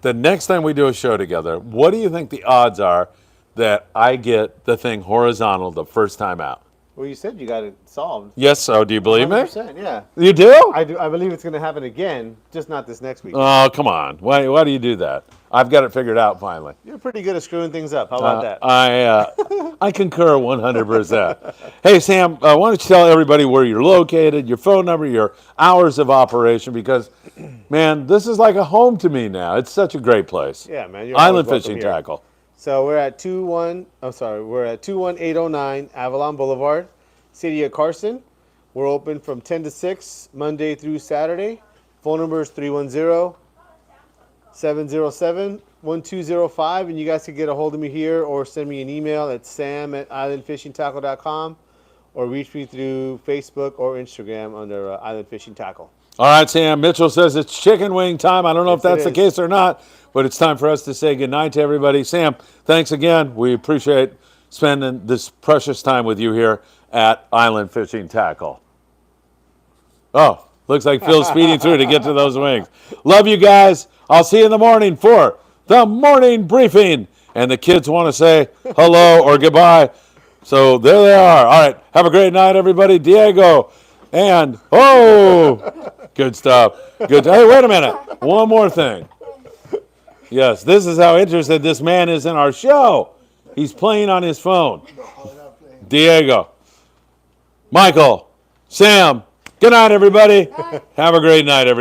The next time we do a show together, what do you think the odds are that I get the thing horizontal the first time out?
Well, you said you got it solved.
Yes, so do you believe me?
100%, yeah.
You do?
I do. I believe it's going to happen again, just not this next week.
Oh, come on. Why do you do that? I've got it figured out finally.
You're pretty good at screwing things up. How about that?
I concur 100%. Hey, Sam, why don't you tell everybody where you're located, your phone number, your hours of operation, because, man, this is like a home to me now. It's such a great place.
Yeah, man. You're
Island
always
Fishing
welcome here.
Tqckle.
So we're at 21809 Avalon Boulevard, City of Carson. We're open from 10 to 6, Monday through Saturday. Phone number is 310-707-1205, and you guys can get a hold of me here or send me an email at sam@islandfishingtqckle.com or reach me through Facebook or Instagram under Island Fishing Tqckle.
All right, Sam. Mitchell says it's chicken wing time. I don't know if that's the case or not, but it's time for us to say goodnight to everybody. Sam, thanks again. We appreciate spending this precious time with you here at Island Fishing Tqckle. Oh, looks like Phil's speeding through to get to those wings. Love you guys. I'll see you in the morning for the morning briefing. And the kids want to say hello or goodbye. So there they are. All right. Have a great night, everybody. Diego and, good stuff. Good. Hey, wait a minute. One more thing. Yes, this is how interested this man is in our show. He's playing on his phone. Diego. Michael. Sam. Good night, everybody. Have a great night, everybody.